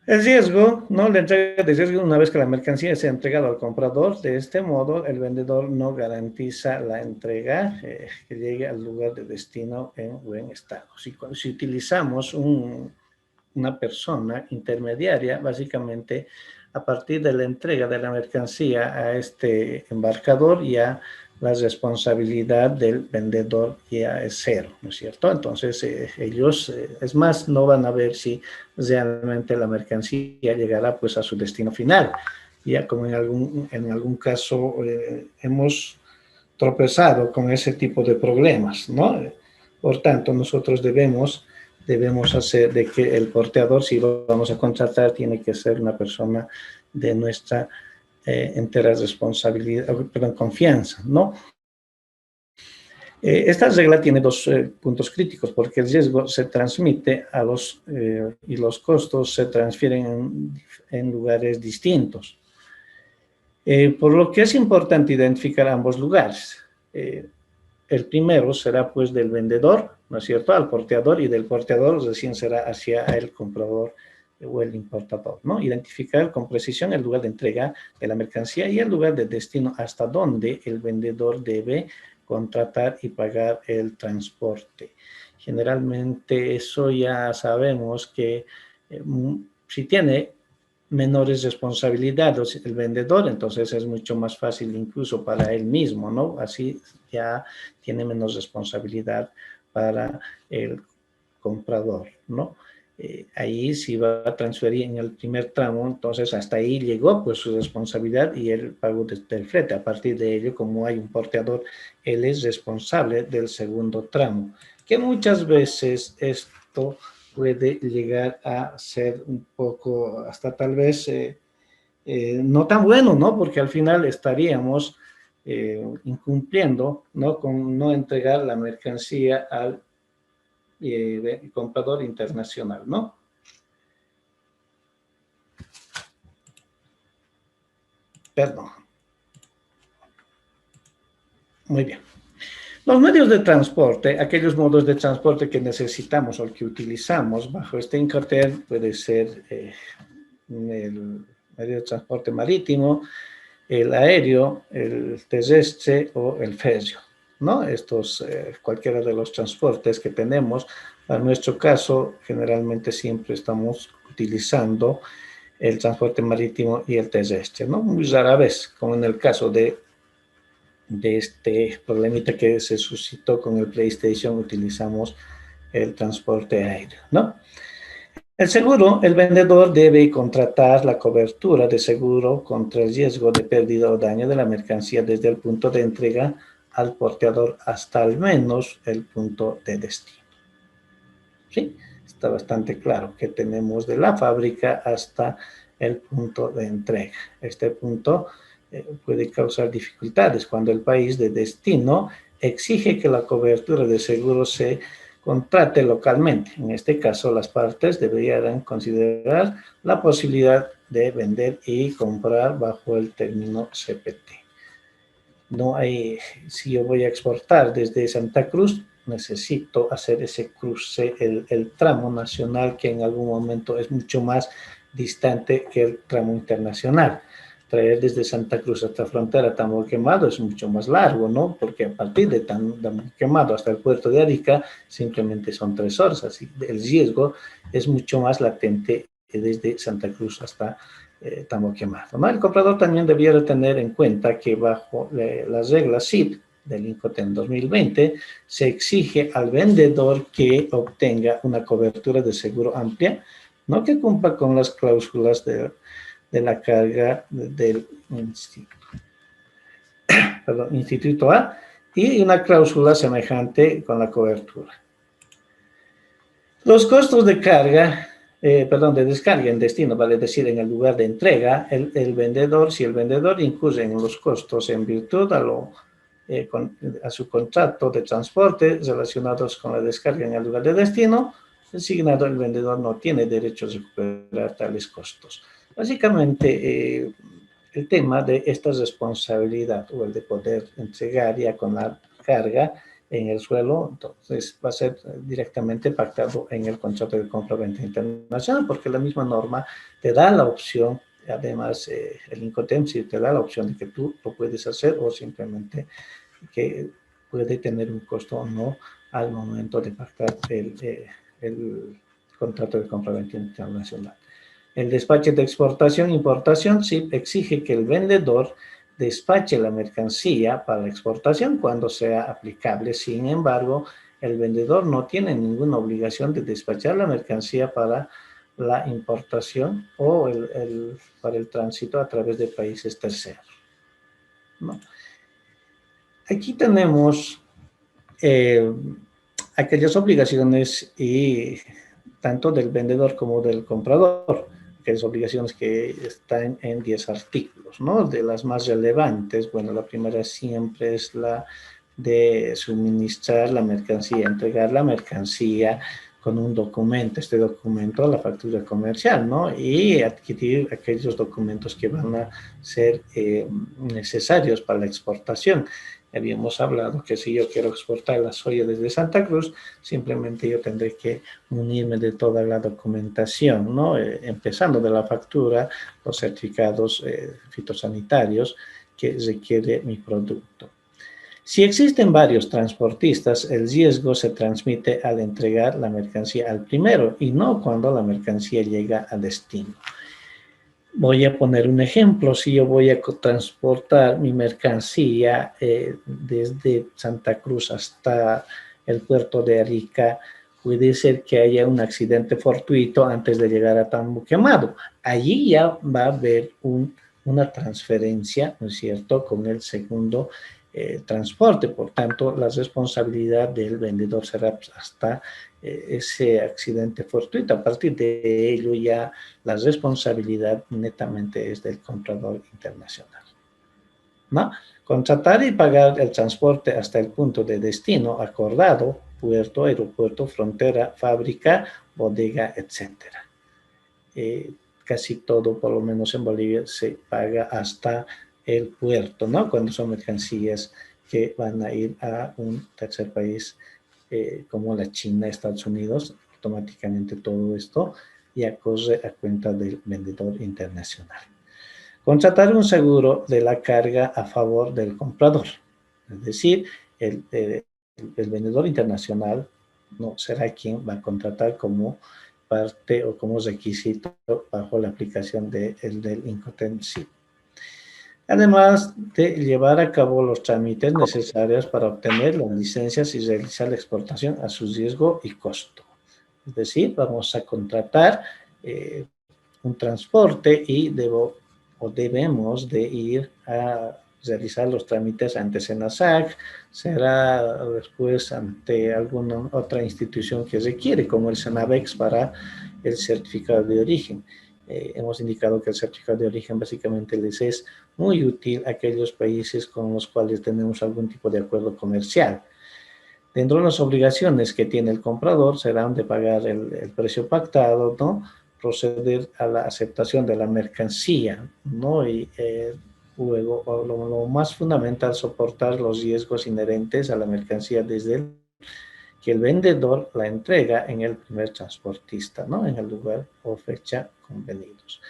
El riesgo, ¿no? La entrega de riesgo una vez que la mercancía sea entregada al comprador. De este modo, el vendedor no garantiza la entrega que llegue al lugar de destino en buen estado. Si utilizamos una persona intermediaria, básicamente, a partir de la entrega de la mercancía a este embarcador, ya la responsabilidad del vendedor ya es cero, ¿no es cierto? Entonces, ellos, es más, no van a ver si realmente la mercancía llegará pues a su destino final. Ya como en algún caso hemos tropezado con ese tipo de problemas, ¿no? Por tanto, nosotros debemos hacer de que el porteador, si lo vamos a contratar, tiene que ser una persona de nuestra entera responsabilidad, perdón, confianza, ¿no? Esta regla tiene dos puntos críticos, porque el riesgo se transmite y los costos se transfieren en lugares distintos. Por lo que es importante identificar ambos lugares. El primero será pues del vendedor, ¿no es cierto?, al porteador, y del porteador recién será hacia el comprador o el importador, ¿no? Identificar con precisión el lugar de entrega de la mercancía y el lugar de destino hasta donde el vendedor debe contratar y pagar el transporte. Generalmente eso ya sabemos que si tiene menores responsabilidades el vendedor, entonces es mucho más fácil incluso para él mismo, ¿no? Así ya tiene menos responsabilidad para el comprador, ¿no? Ahí si va a transferir en el primer tramo, entonces hasta ahí llegó pues su responsabilidad y él pagó desde el flete. A partir de ello, como hay un porteador, él es responsable del segundo tramo, que muchas veces esto puede llegar a ser un poco, hasta tal vez no tan bueno, ¿no? Porque al final estaríamos incumpliendo, ¿no? Con no entregar la mercancía al comprador internacional, ¿no? Perdón. Muy bien. Los medios de transporte, aquellos modos de transporte que necesitamos o que utilizamos bajo este Incoterm, puede ser el medio de transporte marítimo, el aéreo, el terrestre o el férreo, ¿no? Estos, cualquiera de los transportes que tenemos. Para nuestro caso, generalmente siempre estamos utilizando el transporte marítimo y el terrestre, ¿no? Muy rara vez, como en el caso de este problemita que se suscitó con el PlayStation, utilizamos el transporte aéreo, ¿no? El seguro, el vendedor debe contratar la cobertura de seguro contra el riesgo de pérdida o daño de la mercancía desde el punto de entrega al porteador hasta al menos el punto de destino. ¿Sí? Está bastante claro que tenemos de la fábrica hasta el punto de entrega. Este punto puede causar dificultades cuando el país de destino exige que la cobertura de seguro se contrate localmente. En este caso, las partes deberían considerar la posibilidad de vender y comprar bajo el término CPT. No hay, si yo voy a exportar desde Santa Cruz, necesito hacer ese cruce, el tramo nacional, que en algún momento es mucho más distante que el tramo internacional. Traer desde Santa Cruz hasta la frontera Tambo Quemado es mucho más largo, ¿no? Porque a partir de Tambo Quemado hasta el puerto de Arica simplemente son 3 horas, así el riesgo es mucho más latente desde Santa Cruz hasta Tambo Quemado, ¿no? El comprador también debiera tener en cuenta que bajo las reglas SIP del Incoterm 2020 se exige al vendedor que obtenga una cobertura de seguro amplia, no que cumpla con las cláusulas de la carga del Instituto A y una cláusula semejante con la cobertura. Los costos de carga, de descarga en destino, vale decir, en el lugar de entrega, el vendedor, si el vendedor incurre en los costos en virtud a su contrato de transporte relacionados con la descarga en el lugar de destino, designado, el vendedor no tiene derecho a recuperar tales costos. Básicamente, el tema de esta responsabilidad o el de poder entregar ya con la carga en el suelo, entonces va a ser directamente pactado en el contrato de compra-venta internacional, porque la misma norma te da la opción, además el Incoterm sí te da la opción de que tú lo puedes hacer o simplemente que puede tener un costo o no al momento de pactar el contrato de compra-venta internacional. El despache de exportación e importación sí exige que el vendedor despache la mercancía para la exportación cuando sea aplicable. Sin embargo, el vendedor no tiene ninguna obligación de despachar la mercancía para la importación o para el tránsito a través de países terceros, ¿no? Aquí tenemos aquellas obligaciones y tanto del vendedor como del comprador, aquellas obligaciones que están en 10 artículos, ¿no? De las más relevantes, bueno, la primera siempre es la de suministrar la mercancía, entregar la mercancía con un documento, este documento, la factura comercial, ¿no? Y adquirir aquellos documentos que van a ser necesarios para la exportación. Habíamos hablado que si yo quiero exportar la soya desde Santa Cruz, simplemente yo tendré que munirme de toda la documentación, ¿no? Empezando de la factura, los certificados fitosanitarios que requiere mi producto. Si existen varios transportistas, el riesgo se transmite al entregar la mercancía al primero y no cuando la mercancía llega a destino. Voy a poner un ejemplo. Si yo voy a transportar mi mercancía desde Santa Cruz hasta el puerto de Arica, puede ser que haya un accidente fortuito antes de llegar a Tambo Quemado. Allí ya va a haber una transferencia, ¿no es cierto?, con el segundo transporte. Por tanto, la responsabilidad del vendedor será hasta ese accidente fortuito. A partir de ello ya la responsabilidad netamente es del comprador internacional, ¿no? Contratar y pagar el transporte hasta el punto de destino acordado, puerto, aeropuerto, frontera, fábrica, bodega, etc. Casi todo, por lo menos en Bolivia, se paga hasta el puerto, ¿no? Cuando son mercancías que van a ir a un tercer país como la China, Estados Unidos, automáticamente todo esto ya corre a cuenta del vendedor internacional. Contratar un seguro de la carga a favor del comprador, es decir, el vendedor internacional no será quien va a contratar como parte o como requisito bajo la aplicación del Incoterm SIP. Además de llevar a cabo los trámites necesarios para obtener las licencias y realizar la exportación a su riesgo y costo. Es decir, vamos a contratar un transporte y debemos de ir a realizar los trámites ante SENASAC, será después ante alguna otra institución que requiere, como el SENAVEX para el certificado de origen. Hemos indicado que el certificado de origen básicamente les es muy útil a aquellos países con los cuales tenemos algún tipo de acuerdo comercial. Dentro de las obligaciones que tiene el comprador serán de pagar el precio pactado, ¿no? Proceder a la aceptación de la mercancía, ¿no? Y luego, lo más fundamental, soportar los riesgos inherentes a la mercancía desde que el vendedor la entrega en el primer transportista, ¿no? En el lugar o fecha convenidos.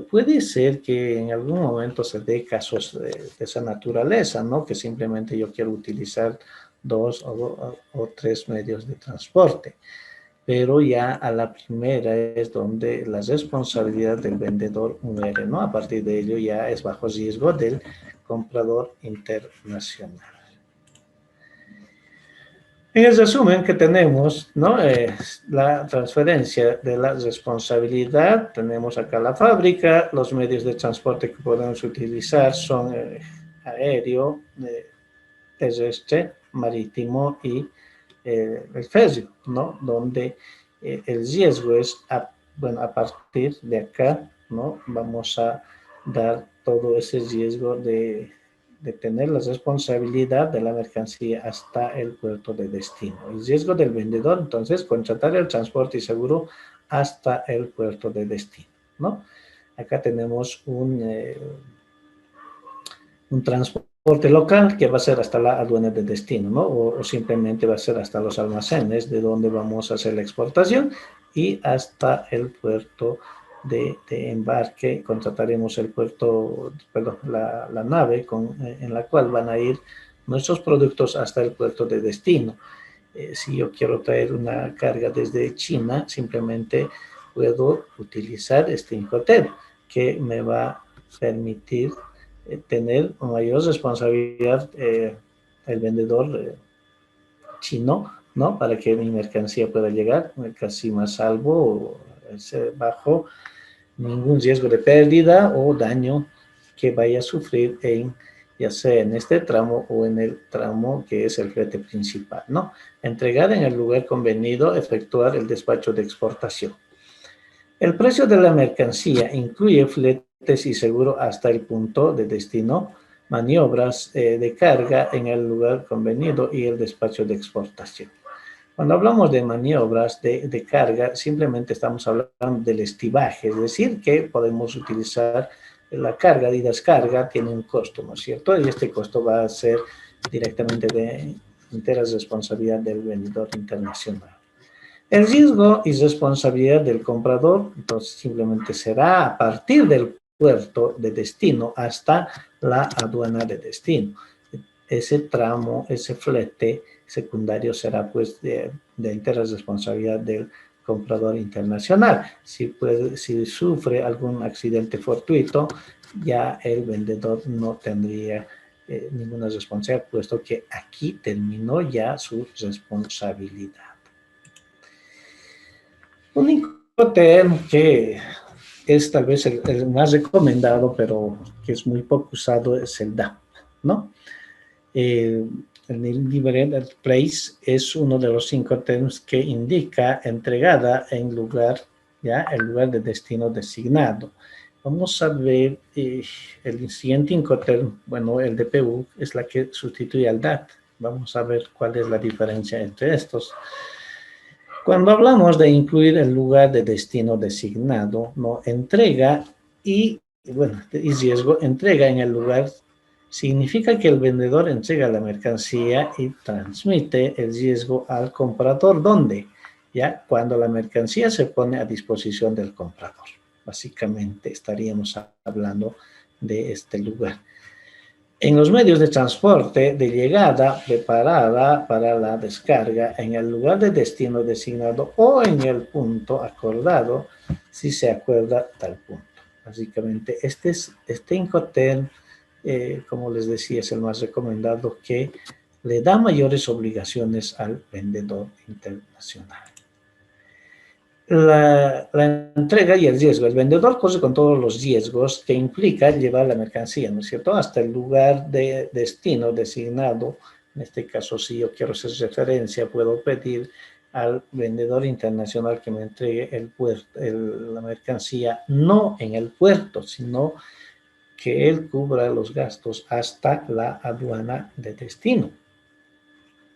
Puede ser que en algún momento se dé casos de esa naturaleza, ¿no? Que simplemente yo quiero utilizar 2 o 3 medios de transporte. Pero ya a la primera es donde la responsabilidad del vendedor muere, ¿no? A partir de ello ya es bajo riesgo del comprador internacional. En el resumen que tenemos, ¿no? La transferencia de la responsabilidad, tenemos acá la fábrica, los medios de transporte que podemos utilizar son aéreo, terrestre, marítimo y el férreo, ¿no? Donde el riesgo es, a partir de acá, ¿no? Vamos a dar todo ese riesgo de tener la responsabilidad de la mercancía hasta el puerto de destino. El riesgo del vendedor, entonces, contratar el transporte y seguro hasta el puerto de destino, ¿no? Acá tenemos un transporte local que va a ser hasta la aduana de destino, ¿no? O simplemente va a ser hasta los almacenes de donde vamos a hacer la exportación y hasta el puerto de embarque. Contrataremos el puerto, perdón, la nave en la cual van a ir nuestros productos hasta el puerto de destino. Si yo quiero traer una carga desde China, simplemente puedo utilizar este Incoterm, que me va a permitir tener mayor responsabilidad el vendedor chino, ¿no? Para que mi mercancía pueda llegar casi más salvo, bajo ningún riesgo de pérdida o daño que vaya a sufrir ya sea en este tramo o en el tramo que es el flete principal, ¿no? Entregar en el lugar convenido, efectuar el despacho de exportación. El precio de la mercancía incluye fletes y seguro hasta el punto de destino, maniobras de carga en el lugar convenido y el despacho de exportación. Cuando hablamos de maniobras de carga, simplemente estamos hablando del estibaje, es decir, que podemos utilizar la carga y descarga, tiene un costo, ¿no es cierto? Y este costo va a ser directamente de entera responsabilidad del vendedor internacional. El riesgo y responsabilidad del comprador, entonces, simplemente será a partir del puerto de destino hasta la aduana de destino. Ese tramo, ese flete secundario será pues de entera responsabilidad del comprador internacional. Si sufre algún accidente fortuito, ya el vendedor no tendría ninguna responsabilidad, puesto que aquí terminó ya su responsabilidad. Un Incoterm que es tal vez el más recomendado, pero que es muy poco usado, es el DAP, ¿no? El Delivered Place es uno de los Incoterms que indica entregada en lugar, ¿ya? El lugar de destino designado. Vamos a ver el siguiente Incoterm, bueno, el DPU, es la que sustituye al DAP. Vamos a ver cuál es la diferencia entre estos. Cuando hablamos de incluir el lugar de destino designado, ¿no? Entrega y riesgo, entrega en el lugar significa que el vendedor entrega la mercancía y transmite el riesgo al comprador. ¿Dónde? Ya cuando la mercancía se pone a disposición del comprador. Básicamente estaríamos hablando de este lugar. En los medios de transporte de llegada preparada para la descarga en el lugar de destino designado o en el punto acordado, si se acuerda tal punto. Básicamente, este Incoterm, como les decía, es el más recomendado, que le da mayores obligaciones al vendedor internacional. la entrega y el riesgo. El vendedor corre con todos los riesgos que implica llevar la mercancía, ¿no es cierto?, hasta el lugar de destino designado. En este caso, si yo quiero hacer referencia, puedo pedir al vendedor internacional que me entregue la mercancía, no en el puerto, sino que él cubra los gastos hasta la aduana de destino.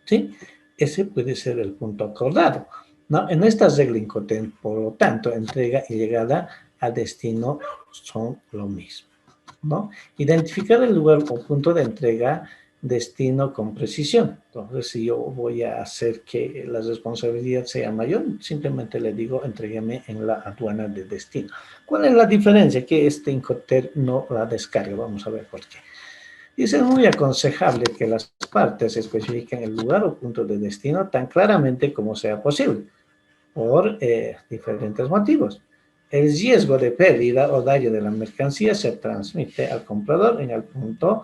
¿Sí? Ese puede ser el punto acordado, ¿no? En esta regla Incoterm, por lo tanto, entrega y llegada a destino son lo mismo, ¿no? Identificar el lugar o punto de entrega, destino con precisión. Entonces, si yo voy a hacer que la responsabilidad sea mayor, simplemente le digo, entrégueme en la aduana de destino. ¿Cuál es la diferencia? Que este Incoterm no la descarga. Vamos a ver por qué. Dice, es muy aconsejable que las partes especifiquen el lugar o punto de destino tan claramente como sea posible, por diferentes motivos. El riesgo de pérdida o daño de la mercancía se transmite al comprador en el punto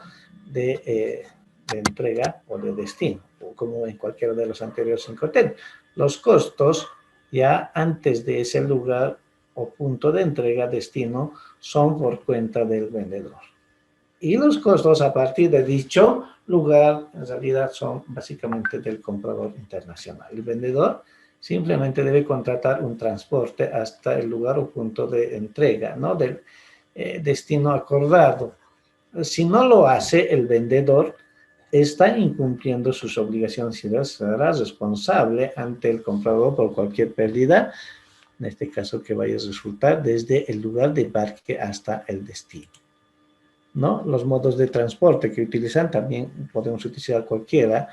de entrega o de destino, o como en cualquiera de los anteriores Incoterm. Los costos ya antes de ese lugar o punto de entrega destino son por cuenta del vendedor. Y los costos a partir de dicho lugar, en realidad, son básicamente del comprador internacional. El vendedor simplemente debe contratar un transporte hasta el lugar o punto de entrega, ¿no?, del destino acordado. Si no lo hace, el vendedor está incumpliendo sus obligaciones y será responsable ante el comprador por cualquier pérdida, en este caso que vaya a resultar desde el lugar de embarque hasta el destino, ¿no? Los modos de transporte que utilizan también podemos utilizar cualquiera,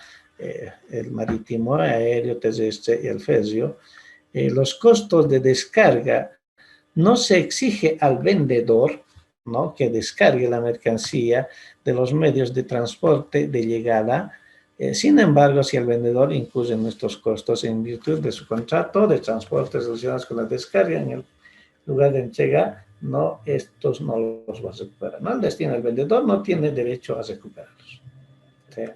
el marítimo, aéreo, terrestre y el férreo. Los costos de descarga no se exige al vendedor, ¿no?, que descargue la mercancía de los medios de transporte de llegada. Sin embargo, si el vendedor incurre en estos costos en virtud de su contrato de transporte relacionados con la descarga en el lugar de entrega, no, estos no los va a recuperar, ¿no? El destino del vendedor no tiene derecho a recuperarlos. O sea,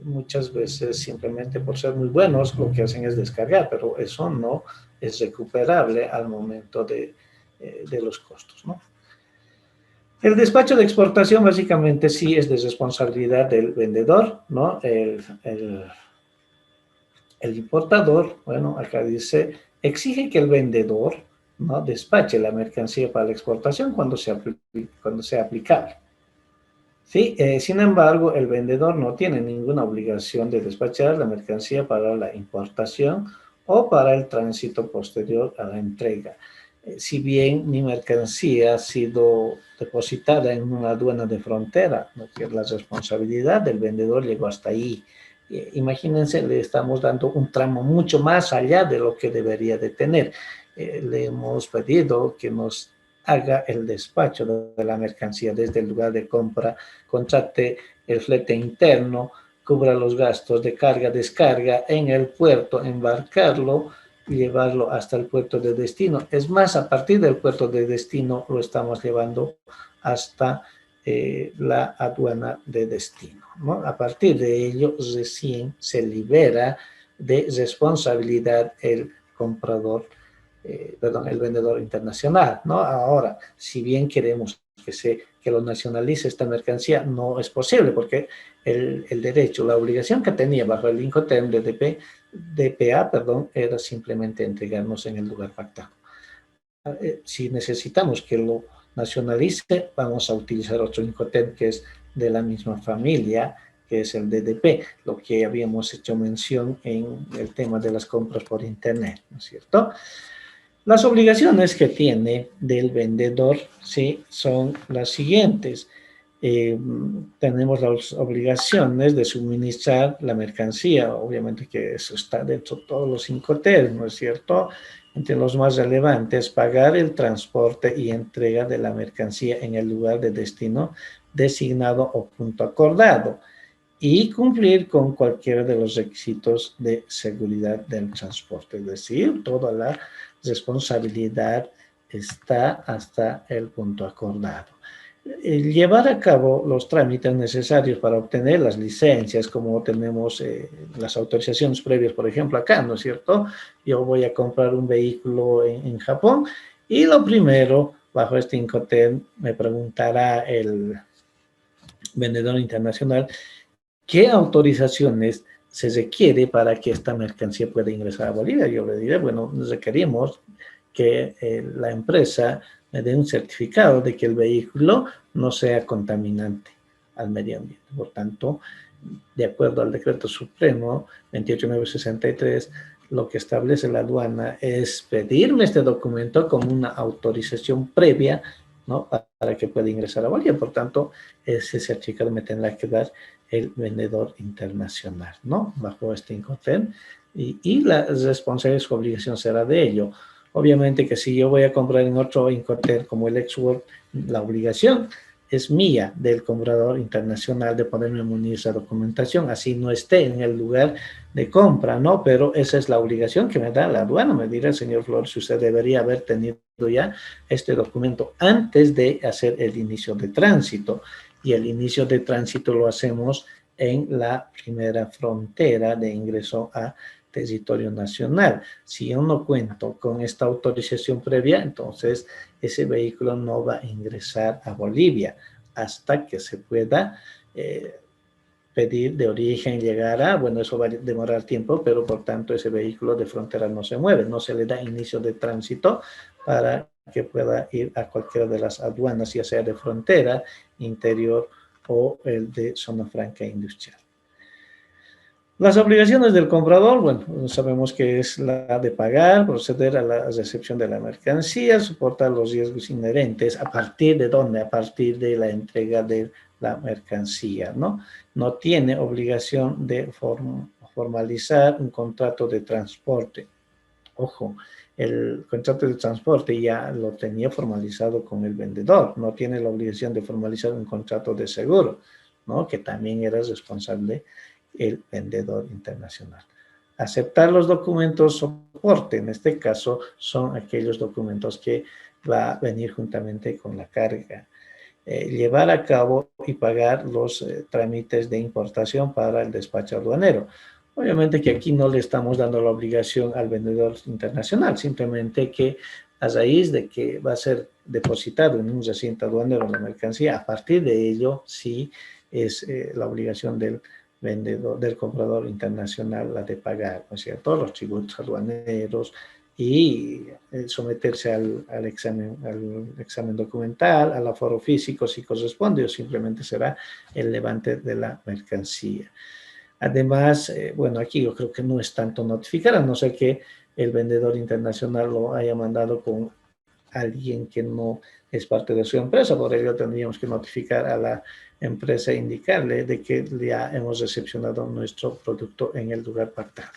muchas veces simplemente por ser muy buenos lo que hacen es descargar, pero eso no es recuperable al momento de los costos, ¿no? El despacho de exportación básicamente sí es de responsabilidad del vendedor, ¿no? El importador, bueno, acá dice, exige que el vendedor, ¿no?, despache la mercancía para la exportación cuando sea aplicable. ¿Sí? Sin embargo, el vendedor no tiene ninguna obligación de despachar la mercancía para la importación o para el tránsito posterior a la entrega. Si bien mi mercancía ha sido depositada en una aduana de frontera, ¿no?, que la responsabilidad del vendedor llegó hasta ahí. Imagínense, le estamos dando un tramo mucho más allá de lo que debería de tener. Le hemos pedido que nos haga el despacho de la mercancía desde el lugar de compra, contrate el flete interno, cubra los gastos de carga, descarga en el puerto, embarcarlo y llevarlo hasta el puerto de destino. Es más, a partir del puerto de destino lo estamos llevando hasta la aduana de destino, ¿no? A partir de ello, recién se libera de responsabilidad el comprador, el vendedor internacional, ¿no? Ahora, si bien queremos que lo nacionalice esta mercancía, no es posible porque el derecho, la obligación que tenía bajo el Incoterm de DPA, era simplemente entregarnos en el lugar pactado. Si necesitamos que lo nacionalice, vamos a utilizar otro Incoterm que es de la misma familia, que es el DDP, lo que habíamos hecho mención en el tema de las compras por internet, ¿no es cierto? Las obligaciones que tiene del vendedor, ¿sí?, son las siguientes. Tenemos las obligaciones de suministrar la mercancía, obviamente que eso está dentro de todos los Incoterm, ¿no es cierto? Entre los más relevantes, pagar el transporte y entrega de la mercancía en el lugar de destino designado o punto acordado, y cumplir con cualquiera de los requisitos de seguridad del transporte, es decir, toda la responsabilidad está hasta el punto acordado. llevar a cabo los trámites necesarios para obtener las licencias, como tenemos las autorizaciones previas, por ejemplo, acá, ¿no es cierto? Yo voy a comprar un vehículo en Japón y lo primero, bajo este Incoterm, me preguntará el vendedor internacional qué autorizaciones se requiere para que esta mercancía pueda ingresar a Bolivia. Yo le diré, bueno, requerimos que la empresa me dé un certificado de que el vehículo no sea contaminante al medio ambiente. Por tanto, de acuerdo al decreto supremo 28963, lo que establece la aduana es pedirme este documento como una autorización previa, ¿no? Para que pueda ingresar a Bolivia. Por tanto, ese certificado me tendrá que dar el vendedor internacional, ¿no? Bajo este Incoterm. Y la responsabilidad, su obligación será de ello. Obviamente que si yo voy a comprar en otro Incoterm como el Ex-World, la obligación es mía, del comprador internacional, de ponerme en munir esa documentación, así no esté en el lugar de compra, ¿no? Pero esa es la obligación que me da la aduana. Me dirá el señor Flores, usted debería haber tenido ya este documento antes de hacer el inicio de tránsito. Y el inicio de tránsito lo hacemos en la primera frontera de ingreso a territorio nacional. Si yo no cuento con esta autorización previa, entonces ese vehículo no va a ingresar a Bolivia hasta que se pueda pedir de origen, llegar a, bueno, eso va a demorar tiempo, pero por tanto ese vehículo de frontera no se mueve, no se le da inicio de tránsito para que pueda ir a cualquiera de las aduanas, ya sea de frontera, interior o el de zona franca industrial. Las obligaciones del comprador, bueno, sabemos que es la de pagar, proceder a la recepción de la mercancía, soportar los riesgos inherentes. ¿A partir de dónde? A partir de la entrega de la mercancía, ¿no? No tiene obligación de formalizar un contrato de transporte. Ojo, el contrato de transporte ya lo tenía formalizado con el vendedor, no tiene la obligación de formalizar un contrato de seguro, ¿no? Que también era responsable el vendedor internacional. Aceptar los documentos soporte, en este caso, son aquellos documentos que va a venir juntamente con la carga. Llevar a cabo y pagar los trámites de importación para el despacho aduanero. Obviamente que aquí no le estamos dando la obligación al vendedor internacional, simplemente que a raíz de que va a ser depositado en un recinto aduanero la mercancía, a partir de ello sí es la obligación del vendedor, del comprador internacional, la de pagar, ¿no es cierto?, los tributos aduaneros y someterse al examen documental, al aforo físico si corresponde, o simplemente será el levante de la mercancía. Además, bueno, aquí yo creo que no es tanto notificar, a no ser que el vendedor internacional lo haya mandado con alguien que no es parte de su empresa, por ello tendríamos que notificar a la empresa e indicarle de que ya hemos recepcionado nuestro producto en el lugar pactado.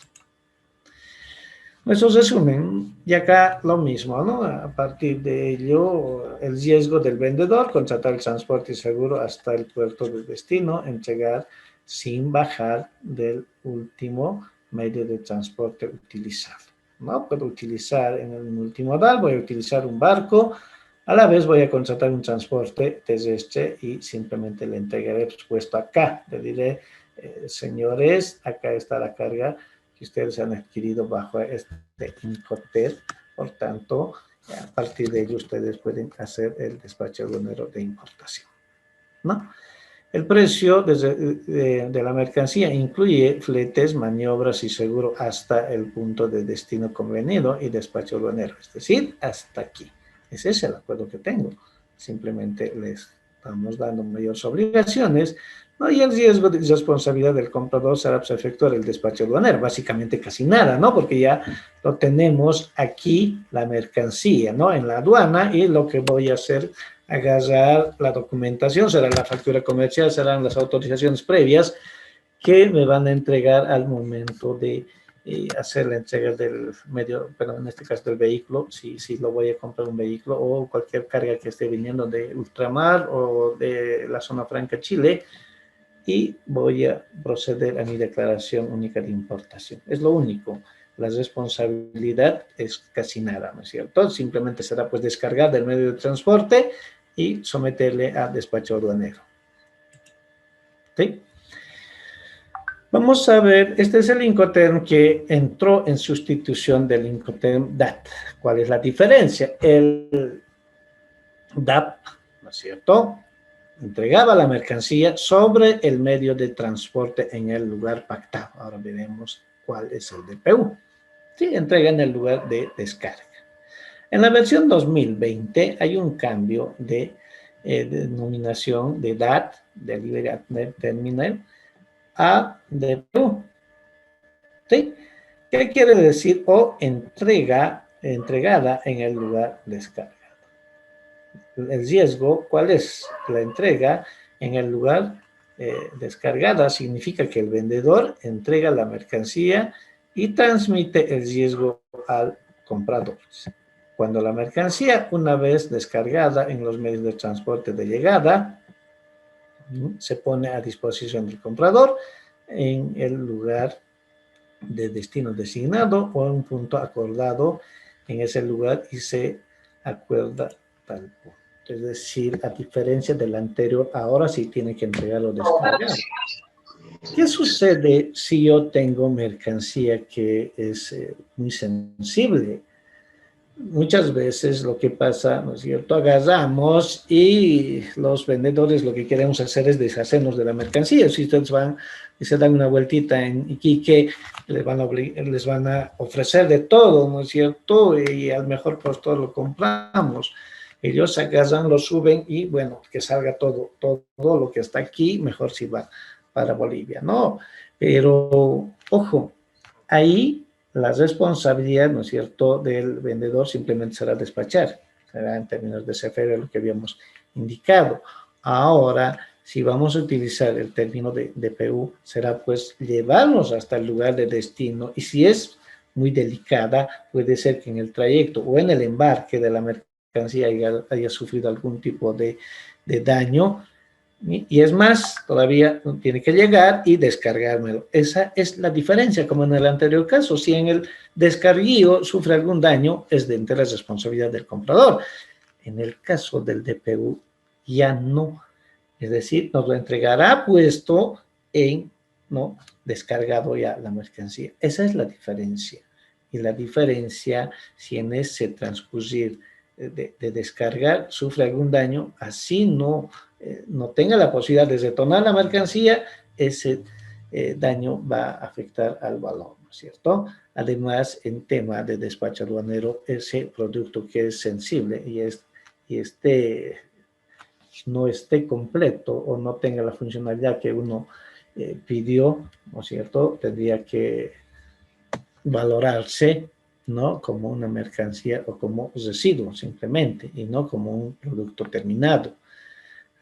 Nuestro resumen, y acá lo mismo, ¿no? A partir de ello, el riesgo del vendedor, contratar el transporte y seguro hasta el puerto de destino, entregar sin bajar del último medio de transporte utilizado, ¿no? Puedo utilizar en el multimodal, voy a utilizar un barco, a la vez voy a contratar un transporte terrestre y simplemente le entregaré puesto acá. Le diré, señores, acá está la carga que ustedes han adquirido bajo este Incoterm. Por tanto, a partir de ello ustedes pueden hacer el despacho aduanero de importación, ¿no? El precio de la mercancía incluye fletes, maniobras y seguro hasta el punto de destino convenido y despacho aduanero, es decir, hasta aquí. Ese es el acuerdo que tengo. Simplemente les estamos dando mayores obligaciones, ¿no? Y el riesgo de responsabilidad del comprador será pues, efectuar el despacho aduanero. Básicamente casi nada, ¿no? Porque ya lo tenemos aquí, la mercancía, ¿no? En la aduana, y lo que voy a hacer, agarrar la documentación, será la factura comercial, serán las autorizaciones previas que me van a entregar al momento de hacer la entrega del medio, pero en este caso del vehículo, si lo voy a comprar un vehículo o cualquier carga que esté viniendo de ultramar o de la zona franca Chile, y voy a proceder a mi declaración única de importación. Es lo único. La responsabilidad es casi nada, ¿no es cierto? Simplemente será pues descargar del medio de transporte, y someterle a despacho aduanero. ¿Sí? Vamos a ver, este es el Incoterm que entró en sustitución del Incoterm DAT. ¿Cuál es la diferencia? El DAT, ¿no es cierto?, entregaba la mercancía sobre el medio de transporte en el lugar pactado. Ahora veremos cuál es el DPU. Sí, entrega en el lugar de descarga. En la versión 2020 hay un cambio de denominación de DAT, Delivery at Terminal, a DPU. ¿Sí? ¿Qué quiere decir? O entregada en el lugar descargado. El riesgo, ¿cuál es? La entrega en el lugar descargada significa que el vendedor entrega la mercancía y transmite el riesgo al comprador. Cuando la mercancía, una vez descargada en los medios de transporte de llegada, se pone a disposición del comprador en el lugar de destino designado o en un punto acordado en ese lugar y se acuerda tal punto. Es decir, a diferencia del anterior, ahora sí tiene que entregarlo descargado. ¿Qué sucede si yo tengo mercancía que es muy sensible? Muchas veces lo que pasa, ¿no es cierto?, agarramos y los vendedores lo que queremos hacer es deshacernos de la mercancía. Si ustedes van y se dan una vueltita en Iquique, les van a ofrecer de todo, ¿no es cierto?, y al mejor postor lo compramos. Ellos agarran, lo suben y, bueno, que salga todo lo que está aquí, mejor si va para Bolivia, ¿no? Pero, ojo, ahí la responsabilidad, ¿no es cierto?, del vendedor simplemente será despachar, será en términos de CFR lo que habíamos indicado. Ahora, si vamos a utilizar el término de DPU, será pues llevarnos hasta el lugar de destino, y si es muy delicada, puede ser que en el trayecto o en el embarque de la mercancía haya sufrido algún tipo de daño. Y es más, todavía tiene que llegar y descargármelo. Esa es la diferencia, como en el anterior caso. Si en el descarguío sufre algún daño, es de entera responsabilidad del comprador. En el caso del DPU, ya no. Es decir, nos lo entregará puesto en, ¿no?, descargado ya la mercancía. Esa es la diferencia. Y la diferencia, si en ese transcurrir de descargar sufre algún daño, así no tenga la posibilidad de retornar la mercancía, ese daño va a afectar al valor, ¿no es cierto? Además, en tema de despacho aduanero, ese producto que es sensible y no esté completo o no tenga la funcionalidad que uno pidió, ¿no es cierto?, tendría que valorarse, ¿no?, como una mercancía o como residuo simplemente, y no como un producto terminado.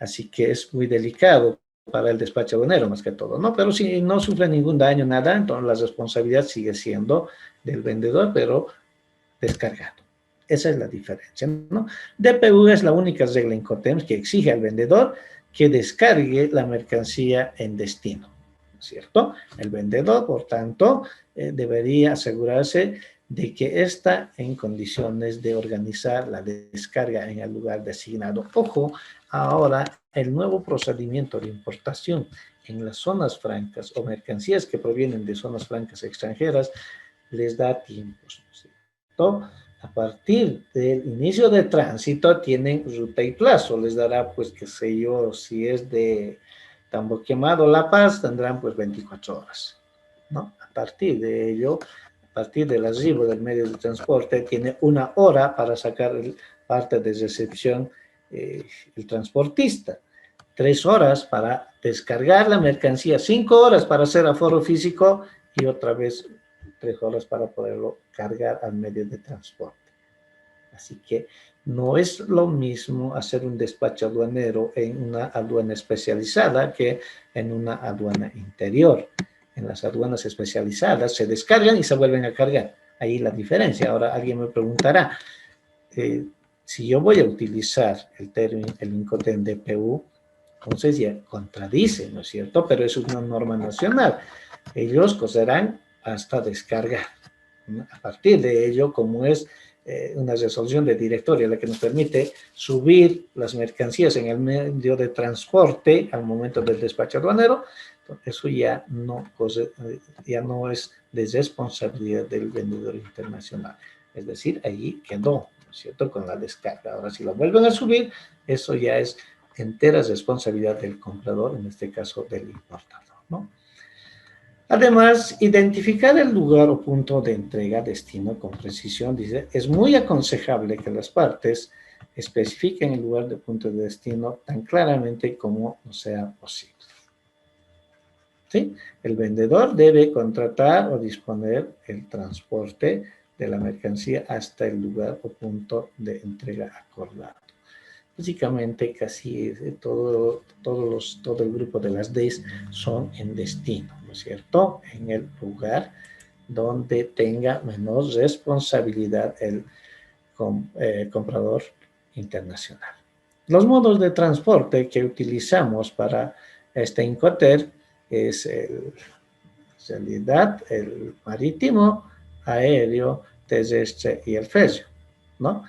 Así que es muy delicado para el despacho aduanero más que todo, ¿no? Pero si no sufre ningún daño, nada, entonces la responsabilidad sigue siendo del vendedor, pero descargado. Esa es la diferencia, ¿no? DPU es la única regla en Incoterm que exige al vendedor que descargue la mercancía en destino, ¿no es cierto? El vendedor, por tanto, debería asegurarse de que está en condiciones de organizar la descarga en el lugar designado. Ojo, ahora el nuevo procedimiento de importación en las zonas francas o mercancías que provienen de zonas francas extranjeras les da tiempos, ¿no es cierto? A partir del inicio de tránsito tienen ruta y plazo, les dará, pues, qué sé yo, si es de Tambo Quemado, La Paz, tendrán pues 24 horas, ¿no? A partir de ello, a partir del arribo del medio de transporte, tiene 1 hora para sacar parte de recepción el transportista, 3 horas para descargar la mercancía, 5 horas para hacer aforo físico y otra vez 3 horas para poderlo cargar al medio de transporte. Así que no es lo mismo hacer un despacho aduanero en una aduana especializada que en una aduana interior. En las aduanas especializadas se descargan y se vuelven a cargar. Ahí la diferencia. Ahora alguien me preguntará, si yo voy a utilizar el término, el Incoterm DPU, entonces ya contradice, ¿no es cierto? Pero es una norma nacional. Ellos coserán hasta descargar. A partir de ello, como es una resolución de directorio, la que nos permite subir las mercancías en el medio de transporte al momento del despacho aduanero. Eso ya no es de responsabilidad del vendedor internacional. Es decir, allí quedó, ¿no es cierto?, con la descarga. Ahora, si lo vuelven a subir, eso ya es entera responsabilidad del comprador, en este caso del importador, ¿no? Además, identificar el lugar o punto de entrega destino con precisión, dice, es muy aconsejable que las partes especifiquen el lugar de punto de destino tan claramente como sea posible. ¿Sí? El vendedor debe contratar o disponer el transporte de la mercancía hasta el lugar o punto de entrega acordado. Básicamente, casi todo el grupo de las Ds son en destino, ¿no es cierto? En el lugar donde tenga menor responsabilidad el comprador internacional. Los modos de transporte que utilizamos para este Incoterm es en realidad el marítimo, aéreo, terrestre y el férreo, ¿no?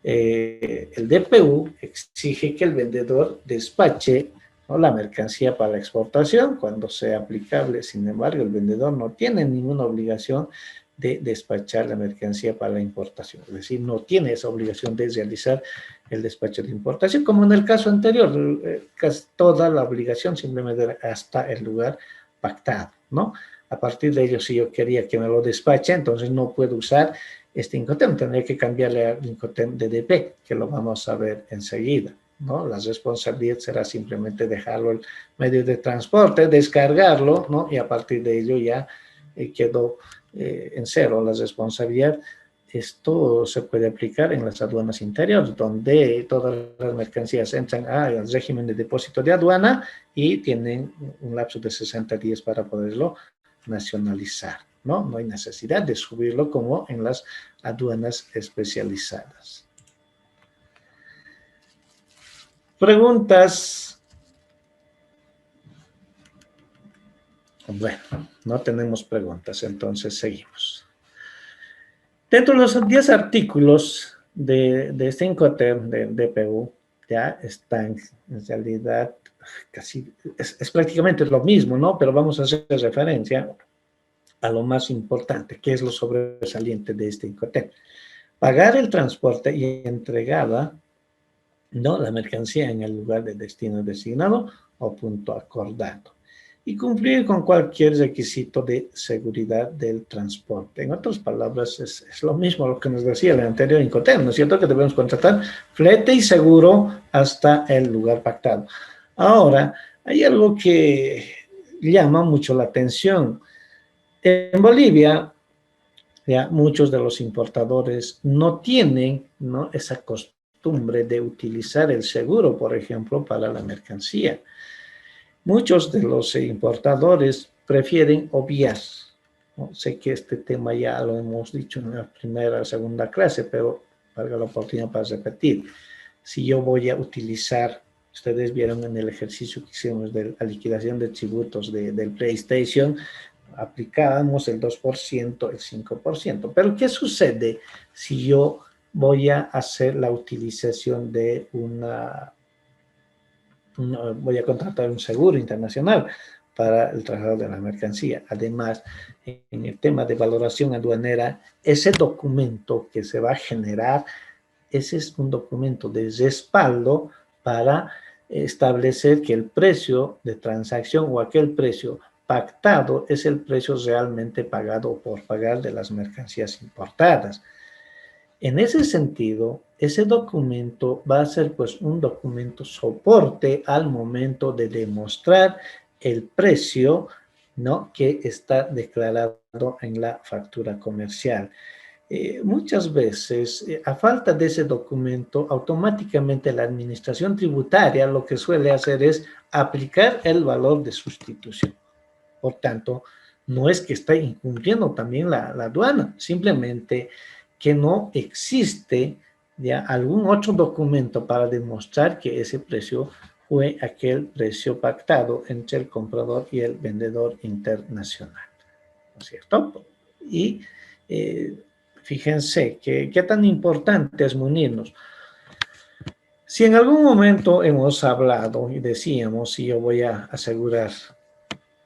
El DPU exige que el vendedor despache, ¿no?, la mercancía para la exportación cuando sea aplicable. Sin embargo, el vendedor no tiene ninguna obligación de despachar la mercancía para la importación. Es decir, no tiene esa obligación de realizar el despacho de importación, como en el caso anterior, casi toda la obligación simplemente hasta el lugar pactado, ¿no? A partir de ello, si yo quería que me lo despache, entonces no puedo usar este Incoterm, tendría que cambiarle al Incoterm DDP, que lo vamos a ver enseguida, ¿no? La responsabilidad será simplemente dejarlo en medio de transporte, descargarlo, ¿no? Y a partir de ello ya quedó en cero la responsabilidad. Esto se puede aplicar en las aduanas interiores, donde todas las mercancías entran al régimen de depósito de aduana y tienen un lapso de 60 días para poderlo nacionalizar, ¿no? No hay necesidad de subirlo como en las aduanas especializadas. Preguntas. Bueno, no tenemos preguntas, entonces seguimos. Dentro de los 10 artículos de este Incoterm del DPU, ya están en realidad casi, es prácticamente lo mismo, ¿no? Pero vamos a hacer referencia a lo más importante, que es lo sobresaliente de este Incoterm. Pagar el transporte y entregada, ¿no?, la mercancía en el lugar de destino designado o punto acordado. Y cumplir con cualquier requisito de seguridad del transporte. En otras palabras, es lo mismo lo que nos decía el anterior Incoterm, ¿no es cierto?, que debemos contratar flete y seguro hasta el lugar pactado. Ahora, hay algo que llama mucho la atención. En Bolivia, ya muchos de los importadores no tienen, ¿no?, esa costumbre de utilizar el seguro, por ejemplo, para la mercancía. Muchos de los importadores prefieren obviar, ¿no? Sé que este tema ya lo hemos dicho en la primera o segunda clase, pero valga la oportunidad para repetir. Si yo voy a utilizar, ustedes vieron en el ejercicio que hicimos de la liquidación de tributos del PlayStation, aplicábamos el 2%, el 5%. Pero ¿qué sucede si yo voy a hacer la utilización de voy a contratar un seguro internacional para el traslado de la mercancía? Además, en el tema de valoración aduanera, ese documento que se va a generar, ese es un documento de respaldo para establecer que el precio de transacción o aquel precio pactado es el precio realmente pagado o por pagar de las mercancías importadas. En ese sentido, ese documento va a ser pues un documento soporte al momento de demostrar el precio, ¿no?, que está declarado en la factura comercial. Muchas veces, a falta de ese documento, automáticamente la administración tributaria lo que suele hacer es aplicar el valor de sustitución. Por tanto, no es que está incumpliendo también la aduana, simplemente que no existe ya algún otro documento para demostrar que ese precio fue aquel precio pactado entre el comprador y el vendedor internacional, ¿no es cierto? Y fíjense qué tan importante es munirnos. Si en algún momento hemos hablado y decíamos, si yo voy a asegurar,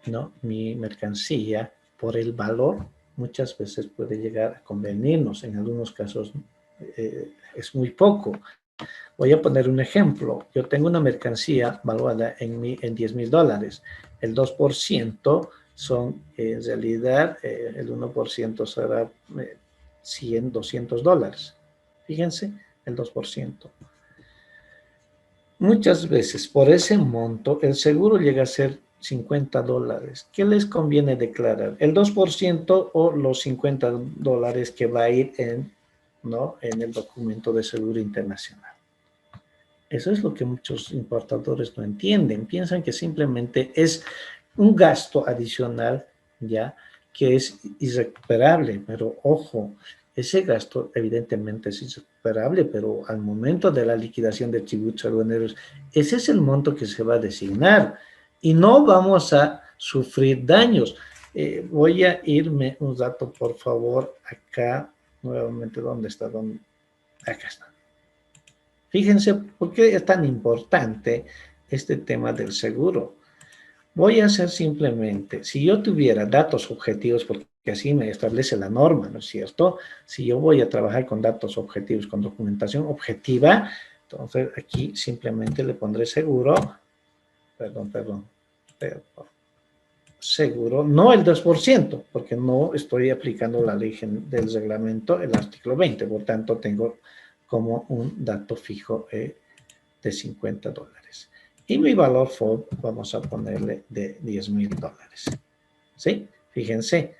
¿no?, mi mercancía por el valor, muchas veces puede llegar a convenirnos, en algunos casos es muy poco. Voy a poner un ejemplo. Yo tengo una mercancía valuada en $10,000. El 2% son, en realidad, el 1% será $100, $200. Fíjense, el 2%. Muchas veces, por ese monto, el seguro llega a ser $50. ¿Qué les conviene declarar? ¿El 2% o los $50 que va a ir ¿no?, en el documento de seguro internacional? Eso es lo que muchos importadores no entienden. Piensan que simplemente es un gasto adicional, ya, que es irrecuperable. Pero, ojo, ese gasto evidentemente es irrecuperable, pero al momento de la liquidación de tributos aduaneros, ese es el monto que se va a designar y no vamos a sufrir daños. Voy a irme un rato, por favor, acá, nuevamente, ¿dónde está? Acá está. Fíjense por qué es tan importante este tema del seguro. Voy a hacer simplemente, si yo tuviera datos objetivos, porque así me establece la norma, ¿no es cierto? Si yo voy a trabajar con datos objetivos, con documentación objetiva, entonces aquí simplemente le pondré seguro, seguro, no el 2%, porque no estoy aplicando la ley del reglamento, el artículo 20, por tanto tengo como un dato fijo de $50. Y mi valor FOB vamos a ponerle de $10,000. ¿Sí? Fíjense,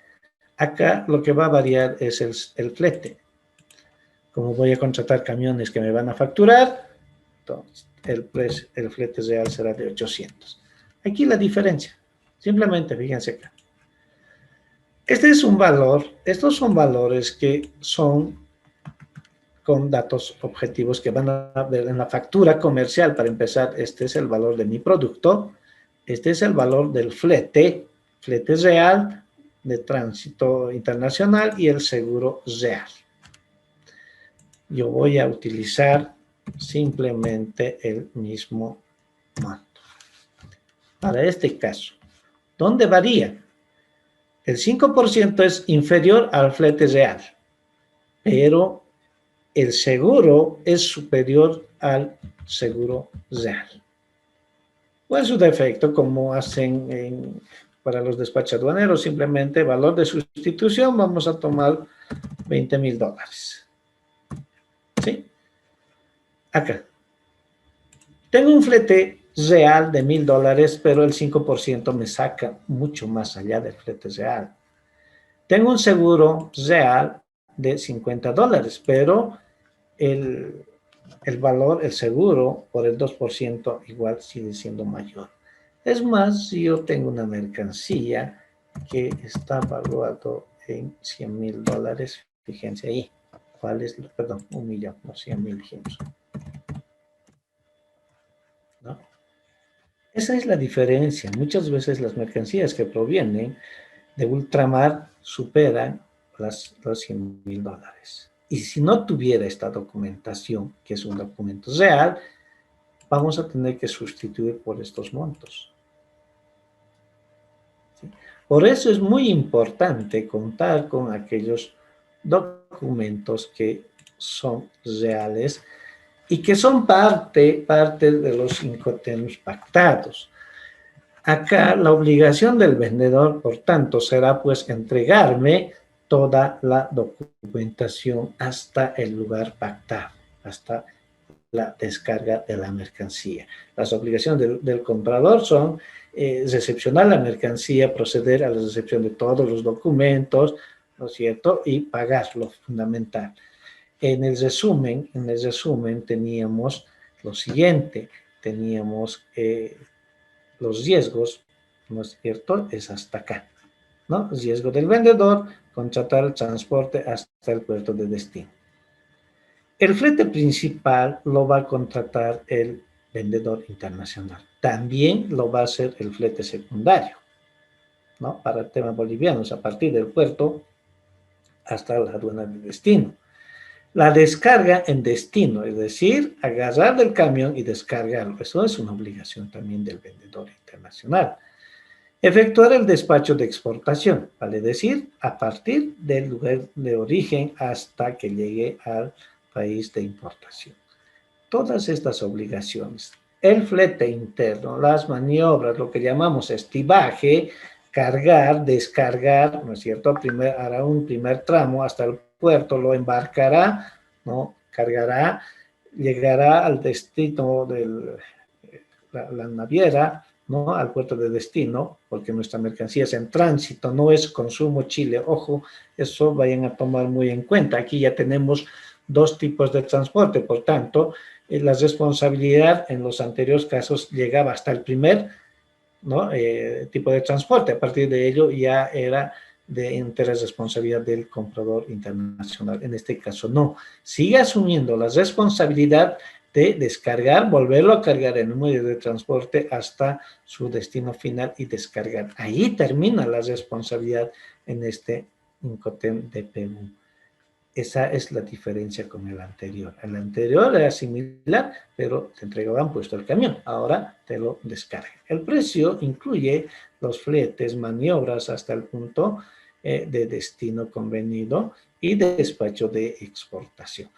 acá lo que va a variar es el flete. Como voy a contratar camiones que me van a facturar, entonces el flete real será de 800. Aquí la diferencia. Simplemente fíjense acá. Este es un valor, estos son valores que son con datos objetivos que van a ver en la factura comercial. Para empezar, este es el valor de mi producto, este es el valor del flete real de tránsito internacional y el seguro real. Yo voy a utilizar simplemente el mismo monto. Para este caso, ¿dónde varía? El 5% es inferior al flete real, pero el seguro es superior al seguro real. O en su defecto, como hacen para los despachos aduaneros, simplemente valor de sustitución, vamos a tomar $20,000. ¿Sí? Acá. Tengo un flete real de $1,000, pero el 5% me saca mucho más allá del flete real. Tengo un seguro real de $50, pero el valor, el seguro, por el 2% igual sigue siendo mayor. Es más, si yo tengo una mercancía que está valuado en $100,000, fíjense ahí, ¿cuál es? Perdón, 1,000,000, no 100,000 dijimos. ¿No? Esa es la diferencia. Muchas veces las mercancías que provienen de ultramar superan los $100,000. Y si no tuviera esta documentación, que es un documento real, vamos a tener que sustituir por estos montos. ¿Sí? Por eso es muy importante contar con aquellos documentos que son reales y que son parte de los Incoterms pactados. Acá la obligación del vendedor, por tanto, será pues entregarme toda la documentación hasta el lugar pactado, hasta la descarga de la mercancía. Las obligaciones del comprador son recepcionar la mercancía, proceder a la recepción de todos los documentos, ¿no es cierto? Y pagar, lo fundamental. En el resumen teníamos lo siguiente, teníamos los riesgos, ¿no es cierto? Es hasta acá, ¿no? Riesgo del vendedor, contratar el transporte hasta el puerto de destino. El flete principal lo va a contratar el vendedor internacional. También lo va a hacer el flete secundario, ¿no? Para el tema boliviano, a partir del puerto hasta la aduana de destino. La descarga en destino, es decir, agarrar del camión y descargarlo. Eso es una obligación también del vendedor internacional. Efectuar el despacho de exportación, vale decir, a partir del lugar de origen hasta que llegue al país de importación. Todas estas obligaciones, el flete interno, las maniobras, lo que llamamos estibaje, cargar, descargar, ¿no es cierto? Hará un primer tramo hasta el puerto, lo embarcará, ¿no? Cargará, llegará al destino de la naviera, ¿no? Al puerto de destino, porque nuestra mercancía es en tránsito, no es consumo Chile. Ojo, eso vayan a tomar muy en cuenta. Aquí ya tenemos dos tipos de transporte, por tanto, la responsabilidad en los anteriores casos llegaba hasta el primer, ¿no? Tipo de transporte. A partir de ello ya era de interés responsabilidad del comprador internacional. En este caso no. Sigue asumiendo la responsabilidad de descargar, volverlo a cargar en un medio de transporte hasta su destino final y descargar. Ahí termina la responsabilidad en este Incoterm DPU. Esa es la diferencia con el anterior. El anterior era similar, pero te entregaban puesto el camión. Ahora te lo descargan. El precio incluye los fletes, maniobras hasta el punto de destino convenido y de despacho de exportación.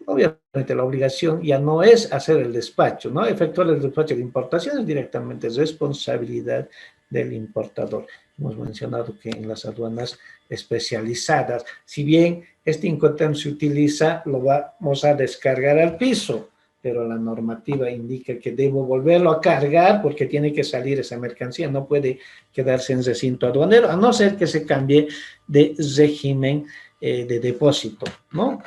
Obviamente la obligación ya no es hacer el despacho, ¿no? Efectuar el despacho de importación es directamente responsabilidad del importador. Hemos mencionado que en las aduanas especializadas, si bien este Incoterm se utiliza, lo vamos a descargar al piso, pero la normativa indica que debo volverlo a cargar porque tiene que salir esa mercancía, no puede quedarse en recinto aduanero, a no ser que se cambie de régimen de depósito, ¿no?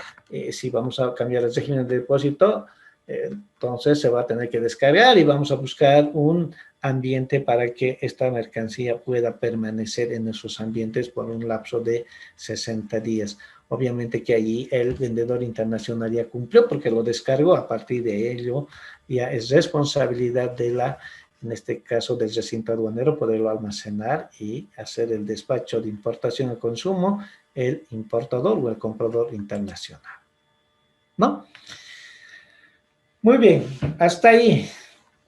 Si vamos a cambiar el régimen de depósito, entonces se va a tener que descargar y vamos a buscar un ambiente para que esta mercancía pueda permanecer en esos ambientes por un lapso de 60 días. Obviamente que allí el vendedor internacional ya cumplió porque lo descargó. A partir de ello ya es responsabilidad de en este caso del recinto aduanero, poderlo almacenar y hacer el despacho de importación a consumo el importador o el comprador internacional, ¿no? Muy bien, hasta ahí.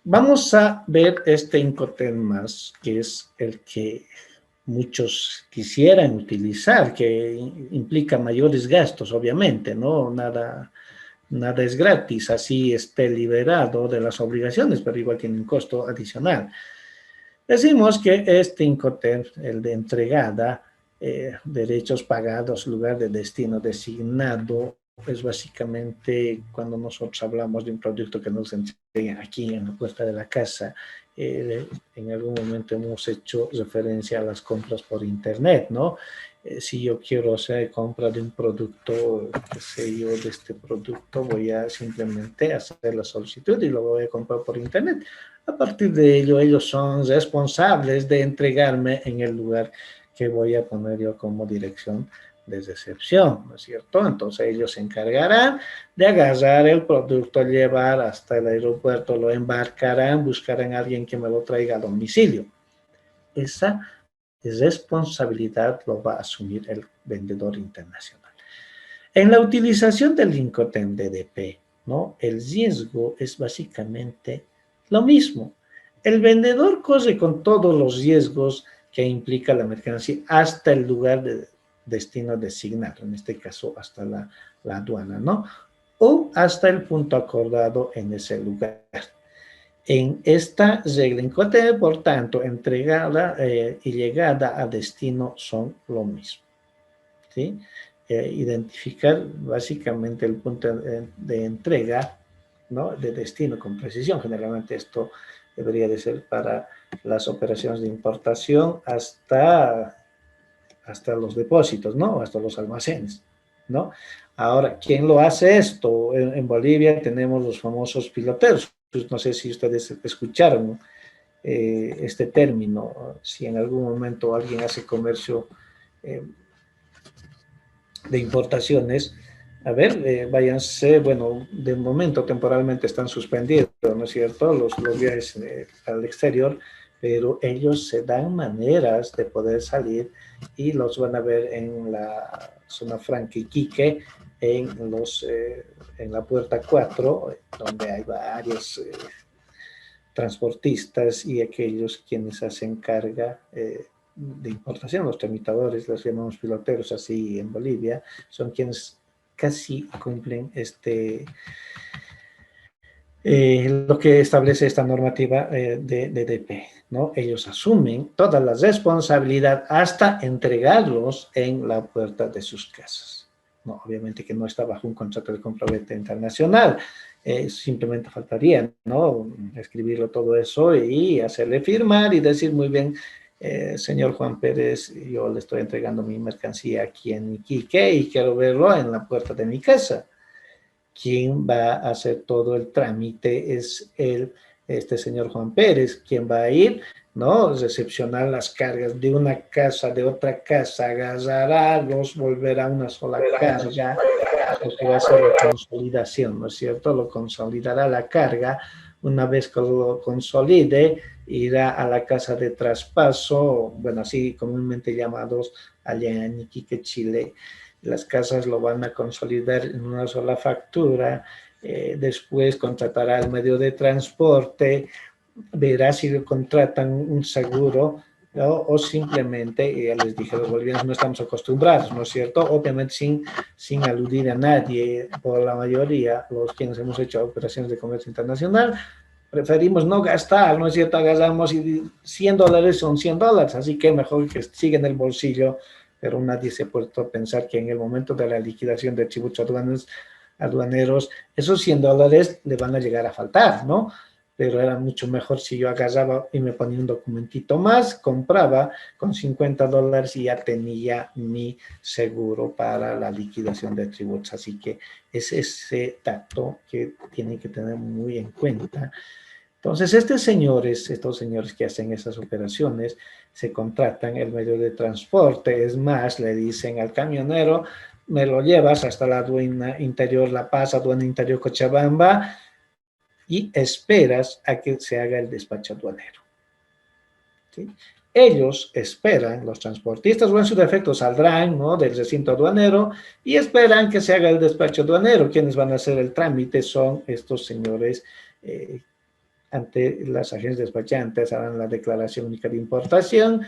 Vamos a ver este Incoterm más, que es el que muchos quisieran utilizar, que implica mayores gastos, obviamente, ¿no? Nada es gratis, así esté liberado de las obligaciones, pero igual tiene un costo adicional. Decimos que este Incoterm, el de entregada, derechos pagados, lugar de destino designado, es básicamente cuando nosotros hablamos de un producto que nos entregan aquí en la puerta de la casa. En algún momento hemos hecho referencia a las compras por internet, ¿no? Si yo quiero hacer compra de un producto, qué sé yo, de este producto, voy a simplemente hacer la solicitud y lo voy a comprar por internet. A partir de ello, ellos son responsables de entregarme en el lugar que voy a poner yo como dirección de recepción, ¿no es cierto? Entonces ellos se encargarán de agarrar el producto, llevar hasta el aeropuerto, lo embarcarán, buscarán a alguien que me lo traiga a domicilio. Esa responsabilidad lo va a asumir el vendedor internacional. En la utilización del Incoterm DDP, ¿no? El riesgo es básicamente lo mismo. El vendedor corre con todos los riesgos que implica la mercancía hasta el lugar de destino designado, en este caso hasta la aduana, ¿no? O hasta el punto acordado en ese lugar. En esta regla Incoterm, por tanto, entregada y llegada a destino son lo mismo, ¿sí? Identificar básicamente el punto de entrega, ¿no? De destino con precisión. Generalmente esto debería de ser para las operaciones de importación hasta los depósitos, ¿no? Hasta los almacenes, ¿no? Ahora, ¿quién lo hace esto? En Bolivia tenemos los famosos piloteros. No sé si ustedes escucharon este término, si en algún momento alguien hace comercio de importaciones. A ver, váyanse, bueno, de momento temporalmente están suspendidos, ¿no es cierto? Los viajes al exterior, pero ellos se dan maneras de poder salir y los van a ver en la zona franca Iquique, en la puerta 4, donde hay varios transportistas y aquellos quienes hacen carga de importación, los tramitadores, los llamamos piloteros así en Bolivia, son quienes casi cumplen lo que establece esta normativa de DP, ¿no? Ellos asumen toda la responsabilidad hasta entregarlos en la puerta de sus casas. No, obviamente que no está bajo un contrato de compraventa internacional, simplemente faltaría, ¿no? Escribirlo todo eso y hacerle firmar y decir muy bien, señor Juan Pérez, yo le estoy entregando mi mercancía aquí en Iquique y quiero verlo en la puerta de mi casa. Quien va a hacer todo el trámite es este señor Juan Pérez, quien va a ir, ¿no? Recepcionar las cargas de una casa, de otra casa, agarrarlos, volver a una sola carga, porque va a ser la consolidación, ¿no es cierto? Lo consolidará la carga, una vez que lo consolide, irá a la casa de traspaso, bueno, así comúnmente llamados allá en Iquique, Chile. Las casas lo van a consolidar en una sola factura, después contratará el medio de transporte, verá si contratan un seguro, ¿no? O simplemente, ya les dije, los bolivianos no estamos acostumbrados, ¿no es cierto? Obviamente sin aludir a nadie, por la mayoría, los quienes hemos hecho operaciones de comercio internacional, preferimos no gastar, ¿no es cierto? Agarramos y $100 son $100, así que mejor que siga en el bolsillo, pero nadie se ha puesto a pensar que en el momento de la liquidación de tributos aduaneros, esos $100 le van a llegar a faltar, ¿no? Pero era mucho mejor si yo agarraba y me ponía un documentito más, compraba con $50 y ya tenía mi seguro para la liquidación de tributos. Así que es ese dato que tienen que tener muy en cuenta. Entonces, estos señores que hacen esas operaciones, se contratan el medio de transporte, es más, le dicen al camionero, me lo llevas hasta la aduana interior La Paz, aduana interior Cochabamba, y esperas a que se haga el despacho aduanero. ¿Sí? Ellos esperan, los transportistas o en su defecto saldrán, ¿no?, del recinto aduanero y esperan que se haga el despacho aduanero. Quienes van a hacer el trámite son estos señores ante las agencias despachantes, harán la declaración única de importación,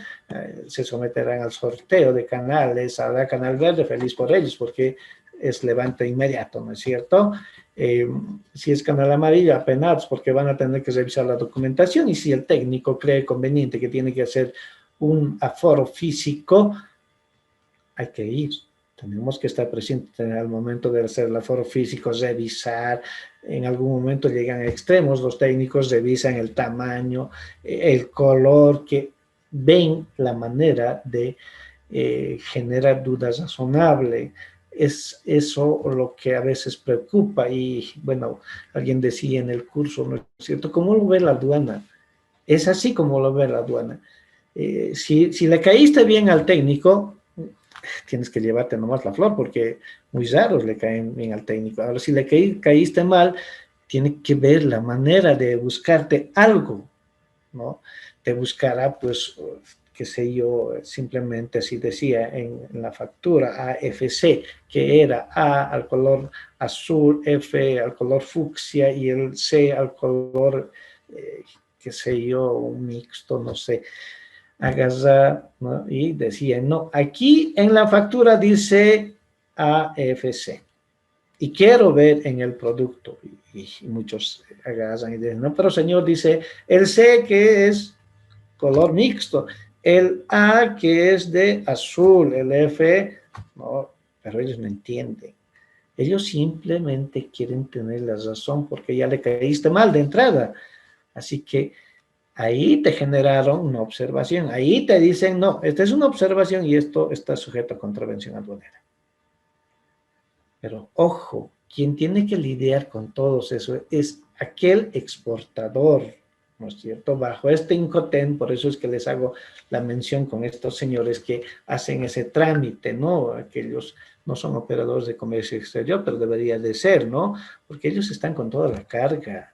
se someterán al sorteo de canales, habrá canal verde, feliz por ellos, porque es levante inmediato, ¿no es cierto? Si es canal amarillo, apenados, porque van a tener que revisar la documentación, y si el técnico cree conveniente que tiene que hacer un aforo físico, hay que ir. Tenemos que estar presentes al momento de hacer el aforo físico, revisar. En algún momento llegan a extremos, los técnicos revisan el tamaño, el color, que ven la manera de generar dudas razonables. Es eso lo que a veces preocupa. Y bueno, alguien decía en el curso, ¿no es cierto?, ¿cómo lo ve la aduana? Es así como lo ve la aduana. Si le caíste bien al técnico, tienes que llevarte nomás la flor, porque muy raros le caen bien al técnico. Ahora, si le caíste mal, tiene que ver la manera de buscarte algo, ¿no? Te buscará, pues, qué sé yo, simplemente así decía en la factura, AFC, que era A al color azul, F al color fucsia y el C al color, qué sé yo, un mixto, no sé. Agarrar, ¿no? Y decía, no, aquí en la factura dice AFC y quiero ver en el producto, y muchos agarran y dicen, no, pero señor, dice el C que es color mixto, el A que es de azul, el F, no, pero ellos no entienden. Ellos simplemente quieren tener la razón porque ya le caíste mal de entrada. Así que ahí te generaron una observación, ahí te dicen, no, esta es una observación y esto está sujeto a contravención aduanera. Pero ojo, quien tiene que lidiar con todo eso es aquel exportador, ¿no es cierto? Bajo este INCOTEN, por eso es que les hago la mención con estos señores que hacen ese trámite, ¿no? Aquellos no son operadores de comercio exterior, pero debería de ser, ¿no? Porque ellos están con toda la carga.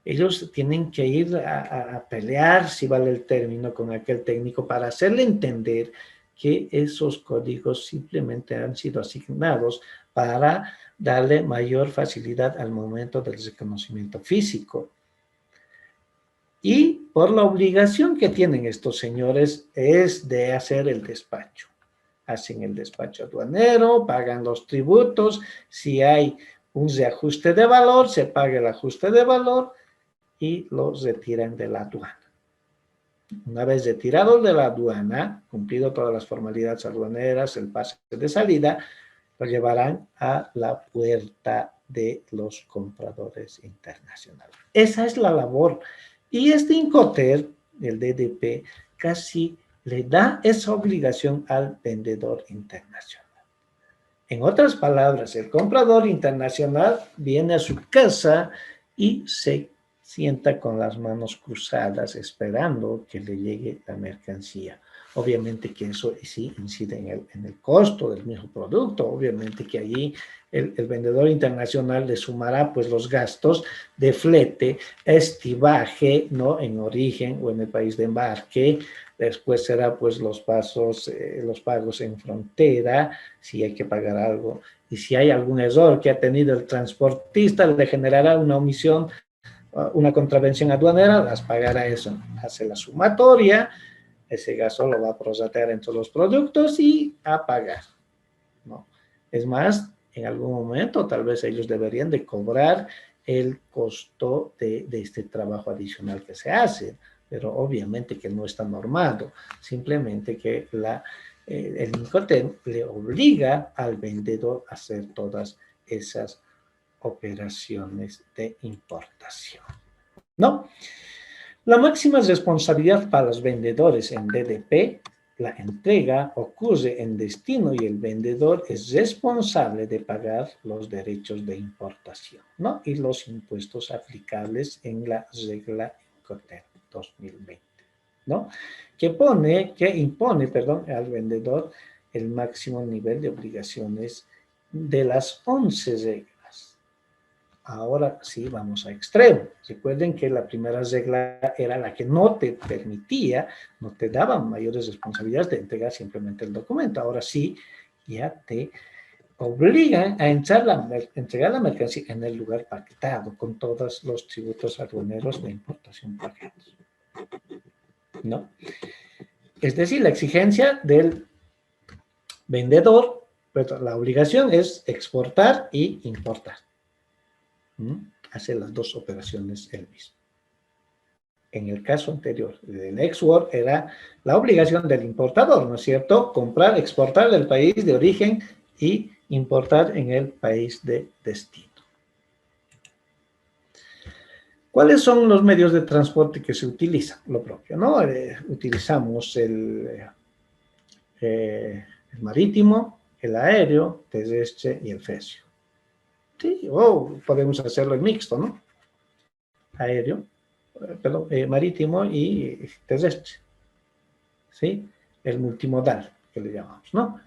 Ellos tienen que ir a pelear, si vale el término, con aquel técnico para hacerle entender que esos códigos simplemente han sido asignados para darle mayor facilidad al momento del reconocimiento físico. Y por la obligación que tienen estos señores es de hacer el despacho. Hacen el despacho aduanero, pagan los tributos, si hay un reajuste de valor, se paga el ajuste de valor y los retiran de la aduana. Una vez retirados de la aduana, cumplido todas las formalidades aduaneras, el pase de salida, lo llevarán a la puerta de los compradores internacionales. Esa es la labor. Y este Incoterm, el DDP, casi le da esa obligación al vendedor internacional. En otras palabras, el comprador internacional viene a su casa y se sienta con las manos cruzadas esperando que le llegue la mercancía. Obviamente que eso sí incide en el costo del mismo producto, obviamente que allí el vendedor internacional le sumará pues los gastos de flete, estivaje, ¿no? En origen o en el país de embarque, después será pues los pagos en frontera, si hay que pagar algo, y si hay algún error que ha tenido el transportista, le generará una omisión, una contravención aduanera, las pagará eso, hace la sumatoria, ese gasto lo va a proratear entre los productos y a pagar, ¿no? Es más, en algún momento tal vez ellos deberían de cobrar el costo de este trabajo adicional que se hace, pero obviamente que no está normado, simplemente que el Incoterm le obliga al vendedor a hacer todas esas operaciones de importación, ¿no? La máxima responsabilidad para los vendedores en DDP, la entrega ocurre en destino y el vendedor es responsable de pagar los derechos de importación, ¿no? Y los impuestos aplicables en la regla Incoterm 2020, ¿no? Que impone al vendedor el máximo nivel de obligaciones de las 11 reglas. Ahora sí, vamos a extremo. Recuerden que la primera regla era la que no te permitía, no te daba mayores responsabilidades de entregar simplemente el documento. Ahora sí, ya te obligan a entregar la mercancía en el lugar pactado, con todos los tributos aduaneros de importación pagados, ¿no? Es decir, la exigencia del vendedor, pues, la obligación es exportar y importar. Hace las dos operaciones él mismo. En el caso anterior del export era la obligación del importador, ¿no es cierto? Comprar, exportar del país de origen y importar en el país de destino. ¿Cuáles son los medios de transporte que se utilizan? Lo propio, ¿no? Utilizamos el marítimo, el aéreo, terrestre y el ferry. Sí, podemos hacerlo en mixto, ¿no? Marítimo y terrestre. ¿Sí? El multimodal, que le llamamos, ¿no?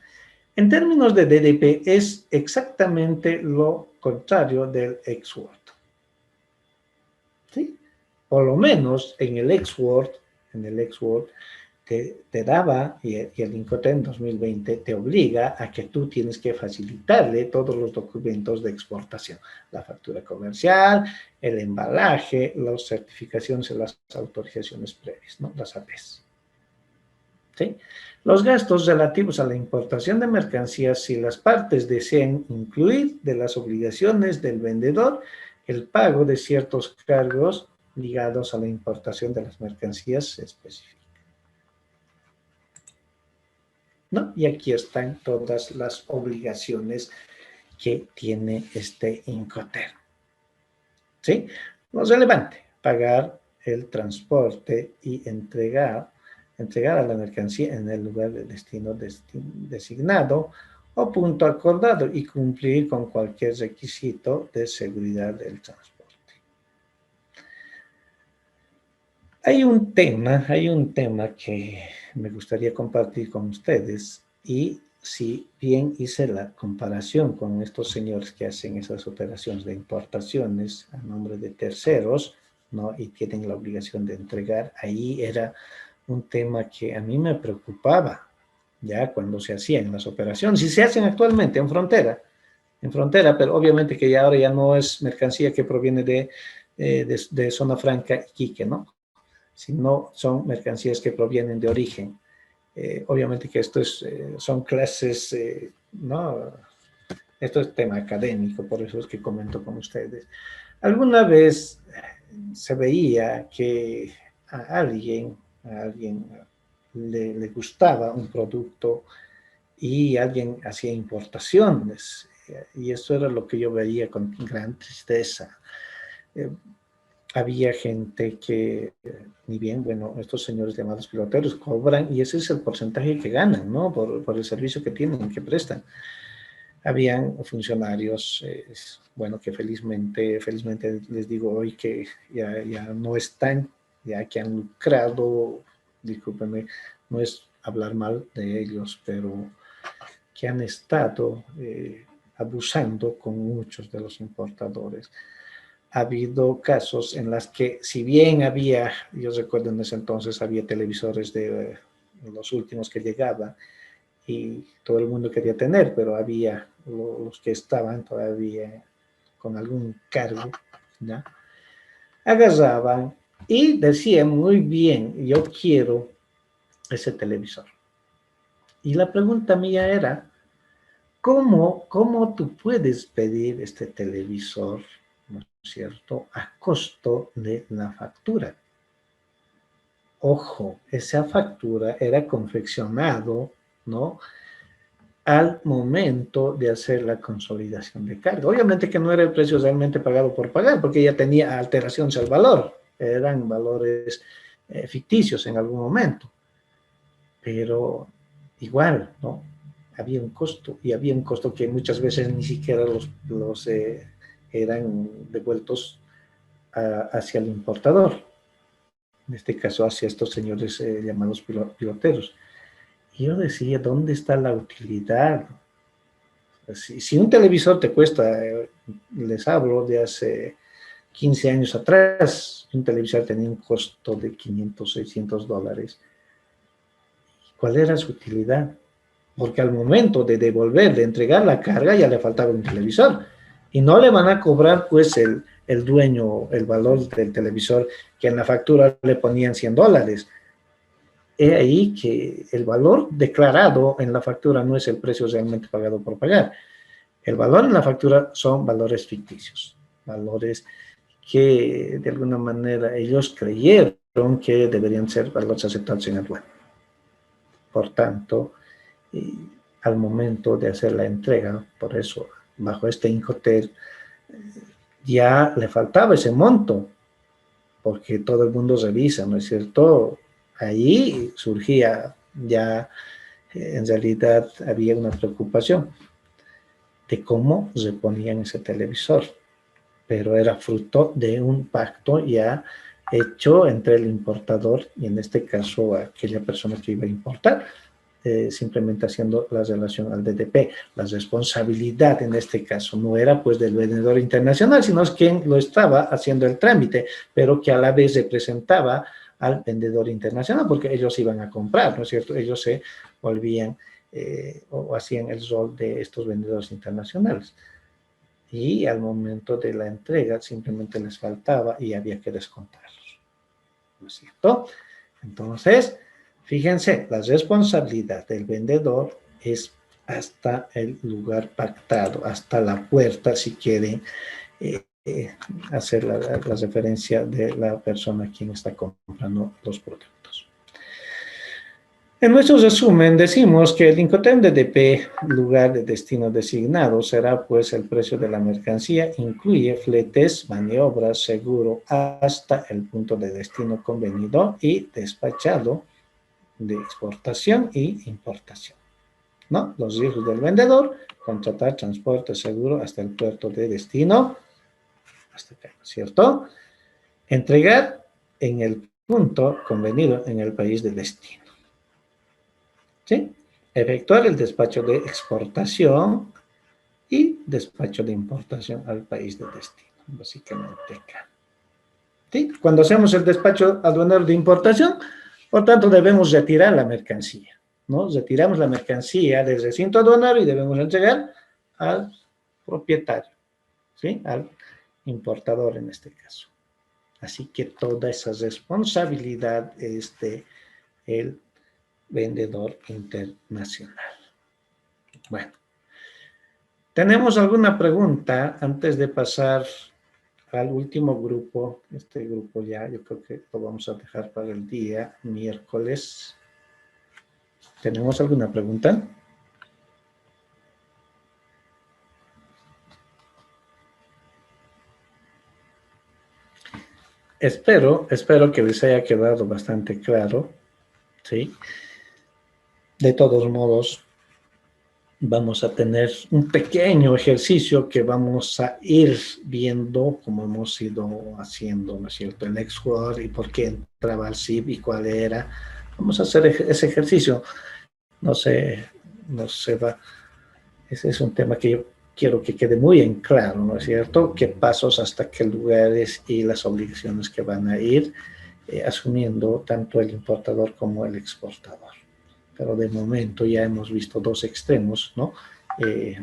En términos de DDP, es exactamente lo contrario del export. ¿Sí? Por lo menos en el export te daba, y el Incoterm 2020 te obliga a que tú tienes que facilitarle todos los documentos de exportación, la factura comercial, el embalaje, las certificaciones y las autorizaciones previas, ¿no? Las APs. ¿Sí? Los gastos relativos a la importación de mercancías, si las partes desean incluir de las obligaciones del vendedor el pago de ciertos cargos ligados a la importación de las mercancías específicas, ¿no? Y aquí están todas las obligaciones que tiene este Incoterm. ¿Sí? Lo relevante, pagar el transporte y entregar a la mercancía en el lugar de destino designado o punto acordado y cumplir con cualquier requisito de seguridad del transporte. Hay un tema que me gustaría compartir con ustedes, y si bien hice la comparación con estos señores que hacen esas operaciones de importaciones a nombre de terceros, ¿no? Y tienen la obligación de entregar, ahí era un tema que a mí me preocupaba, ya cuando se hacían las operaciones, y se hacen actualmente en frontera, pero obviamente que ya ahora ya no es mercancía que proviene de Zona Franca, Iquique, ¿no? Sino son mercancías que provienen de origen. Obviamente que esto son clases, ¿no? Esto es tema académico, por eso es que comento con ustedes. Alguna vez se veía que a alguien le gustaba un producto y alguien hacía importaciones, y eso era lo que yo veía con gran tristeza. Había gente que, ni bien, bueno, estos señores llamados piloteros cobran, y ese es el porcentaje que ganan, ¿no? Por el servicio que tienen, que prestan. Habían funcionarios, bueno, que felizmente les digo hoy que ya no están, ya que han lucrado, discúlpenme, no es hablar mal de ellos, pero que han estado abusando con muchos de los importadores. Ha habido casos en los que, si bien había, yo recuerdo en ese entonces, había televisores de los últimos que llegaban, y todo el mundo quería tener, pero había los que estaban todavía con algún cargo, ¿ya? Agarraban y decían, muy bien, yo quiero ese televisor. Y la pregunta mía era, ¿cómo tú puedes pedir este televisor, ¿no es cierto?, a costo de la factura? Ojo, esa factura era confeccionado, ¿no?, al momento de hacer la consolidación de carga. Obviamente que no era el precio realmente pagado por pagar, porque ya tenía alteraciones al valor, eran valores ficticios en algún momento, pero igual, ¿no? Había un costo, y había un costo que muchas veces ni siquiera los eran devueltos hacia el importador, en este caso hacia estos señores llamados piloteros. Y yo decía, ¿dónde está la utilidad? Si un televisor te cuesta, les hablo de hace 15 años atrás, un televisor tenía un costo de 500, 600 dólares. ¿Cuál era su utilidad? Porque al momento de devolver, de entregar la carga, ya le faltaba un televisor. Y no le van a cobrar, pues, el dueño, el valor del televisor, que en la factura le ponían 100 dólares. He ahí que el valor declarado en la factura no es el precio realmente pagado por pagar. El valor en la factura son valores ficticios, valores que de alguna manera ellos creyeron que deberían ser valores aceptados en aduana. Por tanto, al momento de hacer la entrega, por eso, bajo este Incoterm, ya le faltaba ese monto, porque todo el mundo revisa, ¿no es cierto? Ahí surgía ya, en realidad había una preocupación de cómo reponían ese televisor, pero era fruto de un pacto ya hecho entre el importador y en este caso aquella persona que iba a importar, simplemente haciendo la relación al DDP. La responsabilidad en este caso no era pues del vendedor internacional, sino es quien lo estaba haciendo el trámite, pero que a la vez representaba al vendedor internacional, porque ellos iban a comprar, ¿no es cierto? Ellos se volvían o hacían el rol de estos vendedores internacionales. Y al momento de la entrega simplemente les faltaba y había que descontarlos, ¿no es cierto? Entonces, fíjense, la responsabilidad del vendedor es hasta el lugar pactado, hasta la puerta, si quieren hacer la referencia de la persona a quien está comprando los productos. En nuestro resumen decimos que el Incoterm DDP, lugar de destino designado, será pues el precio de la mercancía, incluye fletes, maniobras, seguro, hasta el punto de destino convenido y despachado de exportación y importación, ¿no? Los riesgos del vendedor, contratar transporte seguro hasta el puerto de destino, hasta acá, ¿cierto? Entregar en el punto convenido en el país de destino. ¿Sí? Efectuar el despacho de exportación y despacho de importación al país de destino, básicamente acá. ¿Sí? Cuando hacemos el despacho aduanero de importación, por tanto, debemos retirar la mercancía. ¿no? Retiramos la mercancía del recinto aduanero y debemos entregar al propietario, ¿sí? Al importador en este caso. Así que toda esa responsabilidad es del vendedor internacional. Bueno, ¿tenemos alguna pregunta antes de pasar al último grupo? Este grupo ya, yo creo que lo vamos a dejar para el día miércoles. ¿Tenemos alguna pregunta? Espero que les haya quedado bastante claro, ¿sí? De todos modos, vamos a tener un pequeño ejercicio que vamos a ir viendo como hemos ido haciendo, ¿no es cierto? El X-Word y por qué entraba al zip y cuál era. Vamos a hacer ese ejercicio. No se va. Ese es un tema que yo quiero que quede muy en claro, ¿no es cierto? ¿Qué pasos hasta qué lugares y las obligaciones que van a ir asumiendo tanto el importador como el exportador? Pero de momento ya hemos visto dos extremos, ¿no?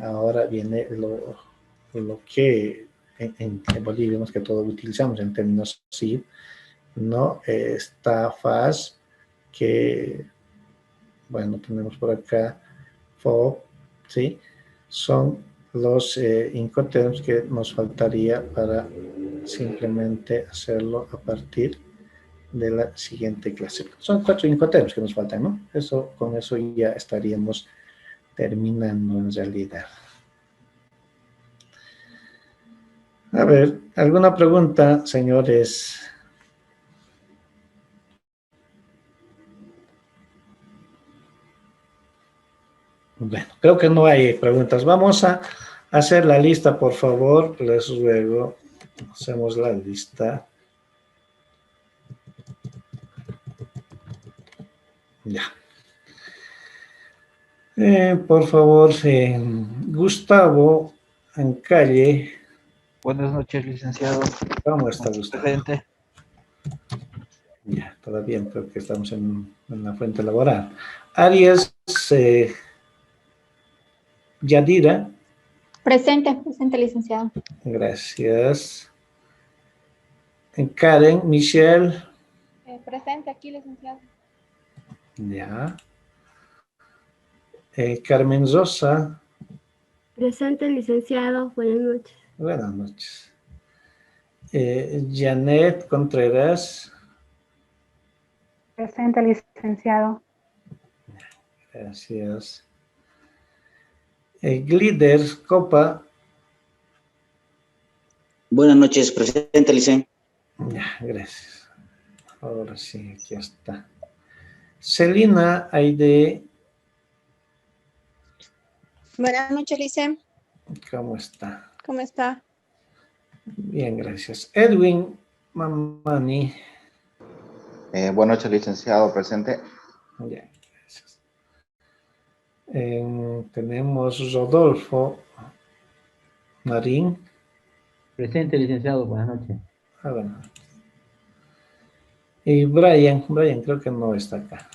Ahora viene lo que en Bolivia más que todo utilizamos en términos SIB, ¿no? Esta faz que, bueno, tenemos por acá FOB, ¿sí? Son los Incoterms que nos faltaría para simplemente hacerlo a partir de la siguiente clase. Son 4 Incoterms que nos faltan, ¿no? Con eso ya estaríamos terminando en realidad. A ver, ¿alguna pregunta, señores? Bueno, creo que no hay preguntas. Vamos a hacer la lista, por favor. Les ruego. Hacemos la lista. Ya. Por favor, Gustavo Ancalle. Buenas noches, licenciado. ¿Cómo está, Gustavo? Presente. Ya, todavía creo que estamos en la fuente laboral. Arias Yadira. Presente, licenciado. Gracias. Karen Michelle. Presente aquí, licenciado. Ya. Carmen Rosa. Presente, licenciado. Buenas noches. Buenas noches. Janet Contreras. Presente, licenciado. Gracias. Glider Copa. Buenas noches, presente, licenciado. Ya, gracias. Ahora sí, aquí está. Celina Aide. Buenas noches, Lice. ¿Cómo está? ¿Cómo está? Bien, gracias. Edwin Mamani. Buenas noches, licenciado, presente. Ya, gracias. Tenemos Rodolfo Marín. Presente, licenciado, buenas noches. Bueno. Y Brian creo que no está acá.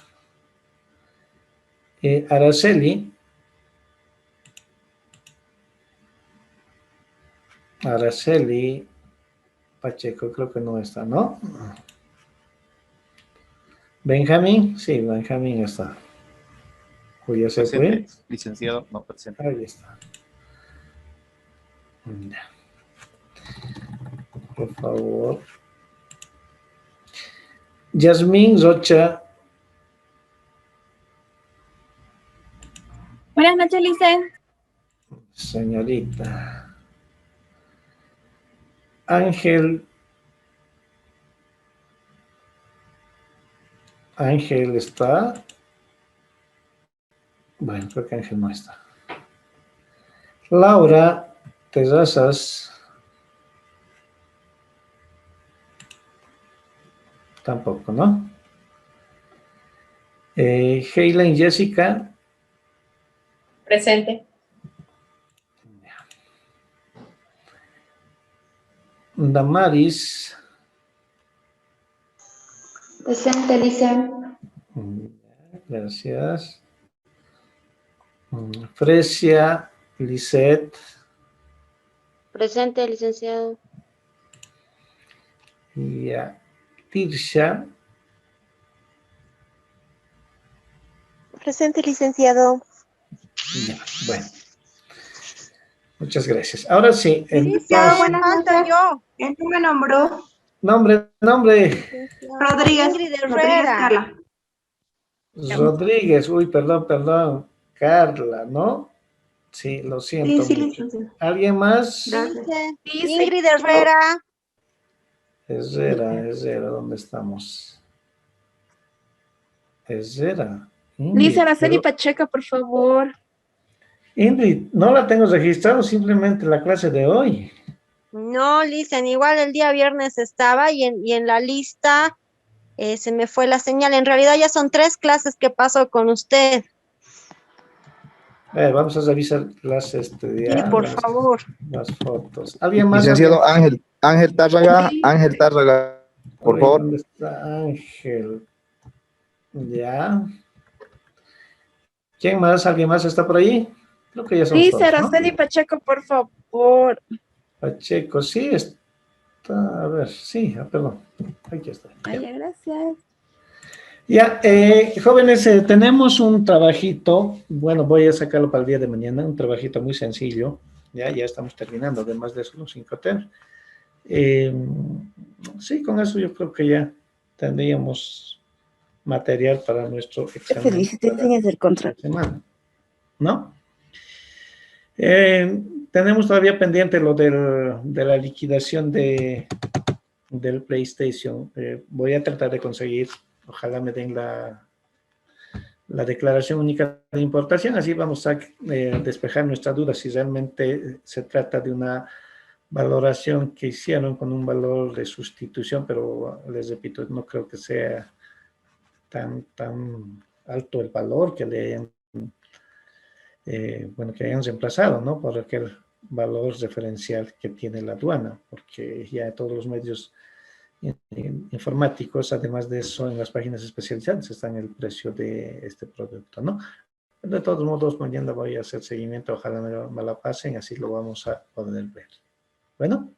Araceli Pacheco creo que no está, ¿no? Benjamín, sí, Benjamín está. Cuya se fue. Licenciado, no presente. Ahí está. Ya. Por favor. Yasmín Rocha. Buenas noches, Lice. Señorita. Ángel está. Bueno, creo que Ángel no está. Laura Terrazas. Tampoco, ¿no? Helen Jessica. Presente. Damaris. Presente, Lice. Gracias. Fresia, Lisette, Presente, licenciado. y Tirsha, Presente, licenciado. ya, bueno. Muchas gracias. Ahora sí. Licenciado, entonces, falta yo. ¿Quién me nombró? nombre. Rodríguez. Ingrid Herrera. Carla. Rodríguez. Uy, perdón. Carla, ¿no? Sí, lo siento Sí, mucho. licenciado. ¿Alguien más? Gracias. Ingrid Herrera. Herrera, ¿dónde estamos? Herrera. Liz Araceli pero- Pacheco, por favor. Ingrid, no la tengo registrado, simplemente la clase de hoy. No, Licen, igual el día viernes estaba y en la lista se me fue la señal. En realidad ya son 3 clases que paso con usted. Vamos a revisar las, Sí, por favor. las fotos. ¿Alguien más? Licenciado Ángel Tárraga, por Uy, favor. ¿dónde está Ángel? Ya. ¿Quién más? ¿Alguien más está por ahí? Creo que ya son Liz todos, ¿no? Araceli Pacheco, por favor. Pacheco, sí está. A ver, sí, perdón. Aquí está. Ay, gracias. Ya, jóvenes, tenemos un trabajito, bueno, voy a sacarlo para el día de mañana, un trabajito muy sencillo, ya estamos terminando, además de eso los 5 temas. Sí, con eso yo creo que ya tendríamos material para nuestro examen. Felicitaciones del contrato. Semana, ¿no? Tenemos todavía pendiente lo de la liquidación del PlayStation. Voy a tratar de conseguir, ojalá me den la declaración única de importación, así vamos a despejar nuestras dudas si realmente se trata de una valoración que hicieron con un valor de sustitución, pero les repito, no creo que sea tan alto el valor que le hayan, que hayan reemplazado, ¿no? Por aquel valor referencial que tiene la aduana, porque ya todos los medios informáticos, además de eso, en las páginas especializadas está en el precio de este producto, ¿no? De todos modos, mañana voy a hacer seguimiento, ojalá me la pasen, así lo vamos a poder ver. Bueno,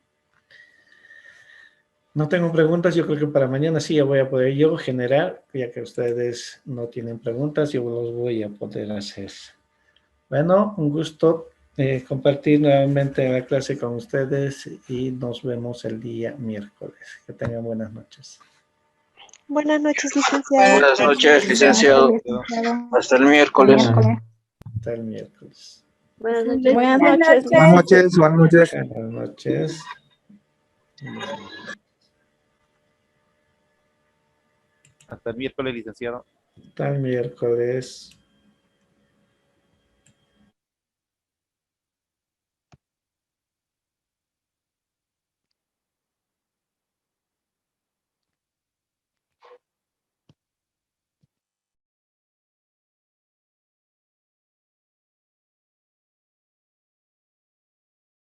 no tengo preguntas, yo creo que para mañana sí ya voy a poder yo generar, ya que ustedes no tienen preguntas, yo los voy a poder hacer. Bueno, un gusto compartir nuevamente la clase con ustedes y nos vemos el día miércoles. Que tengan buenas noches. Buenas noches, licenciado. Buenas noches, licenciado. Hasta el miércoles. Hasta el miércoles. Buenas noches. Buenas noches. Buenas noches, buenas noches. Buenas noches. Hasta el miércoles, licenciado. Hasta el miércoles.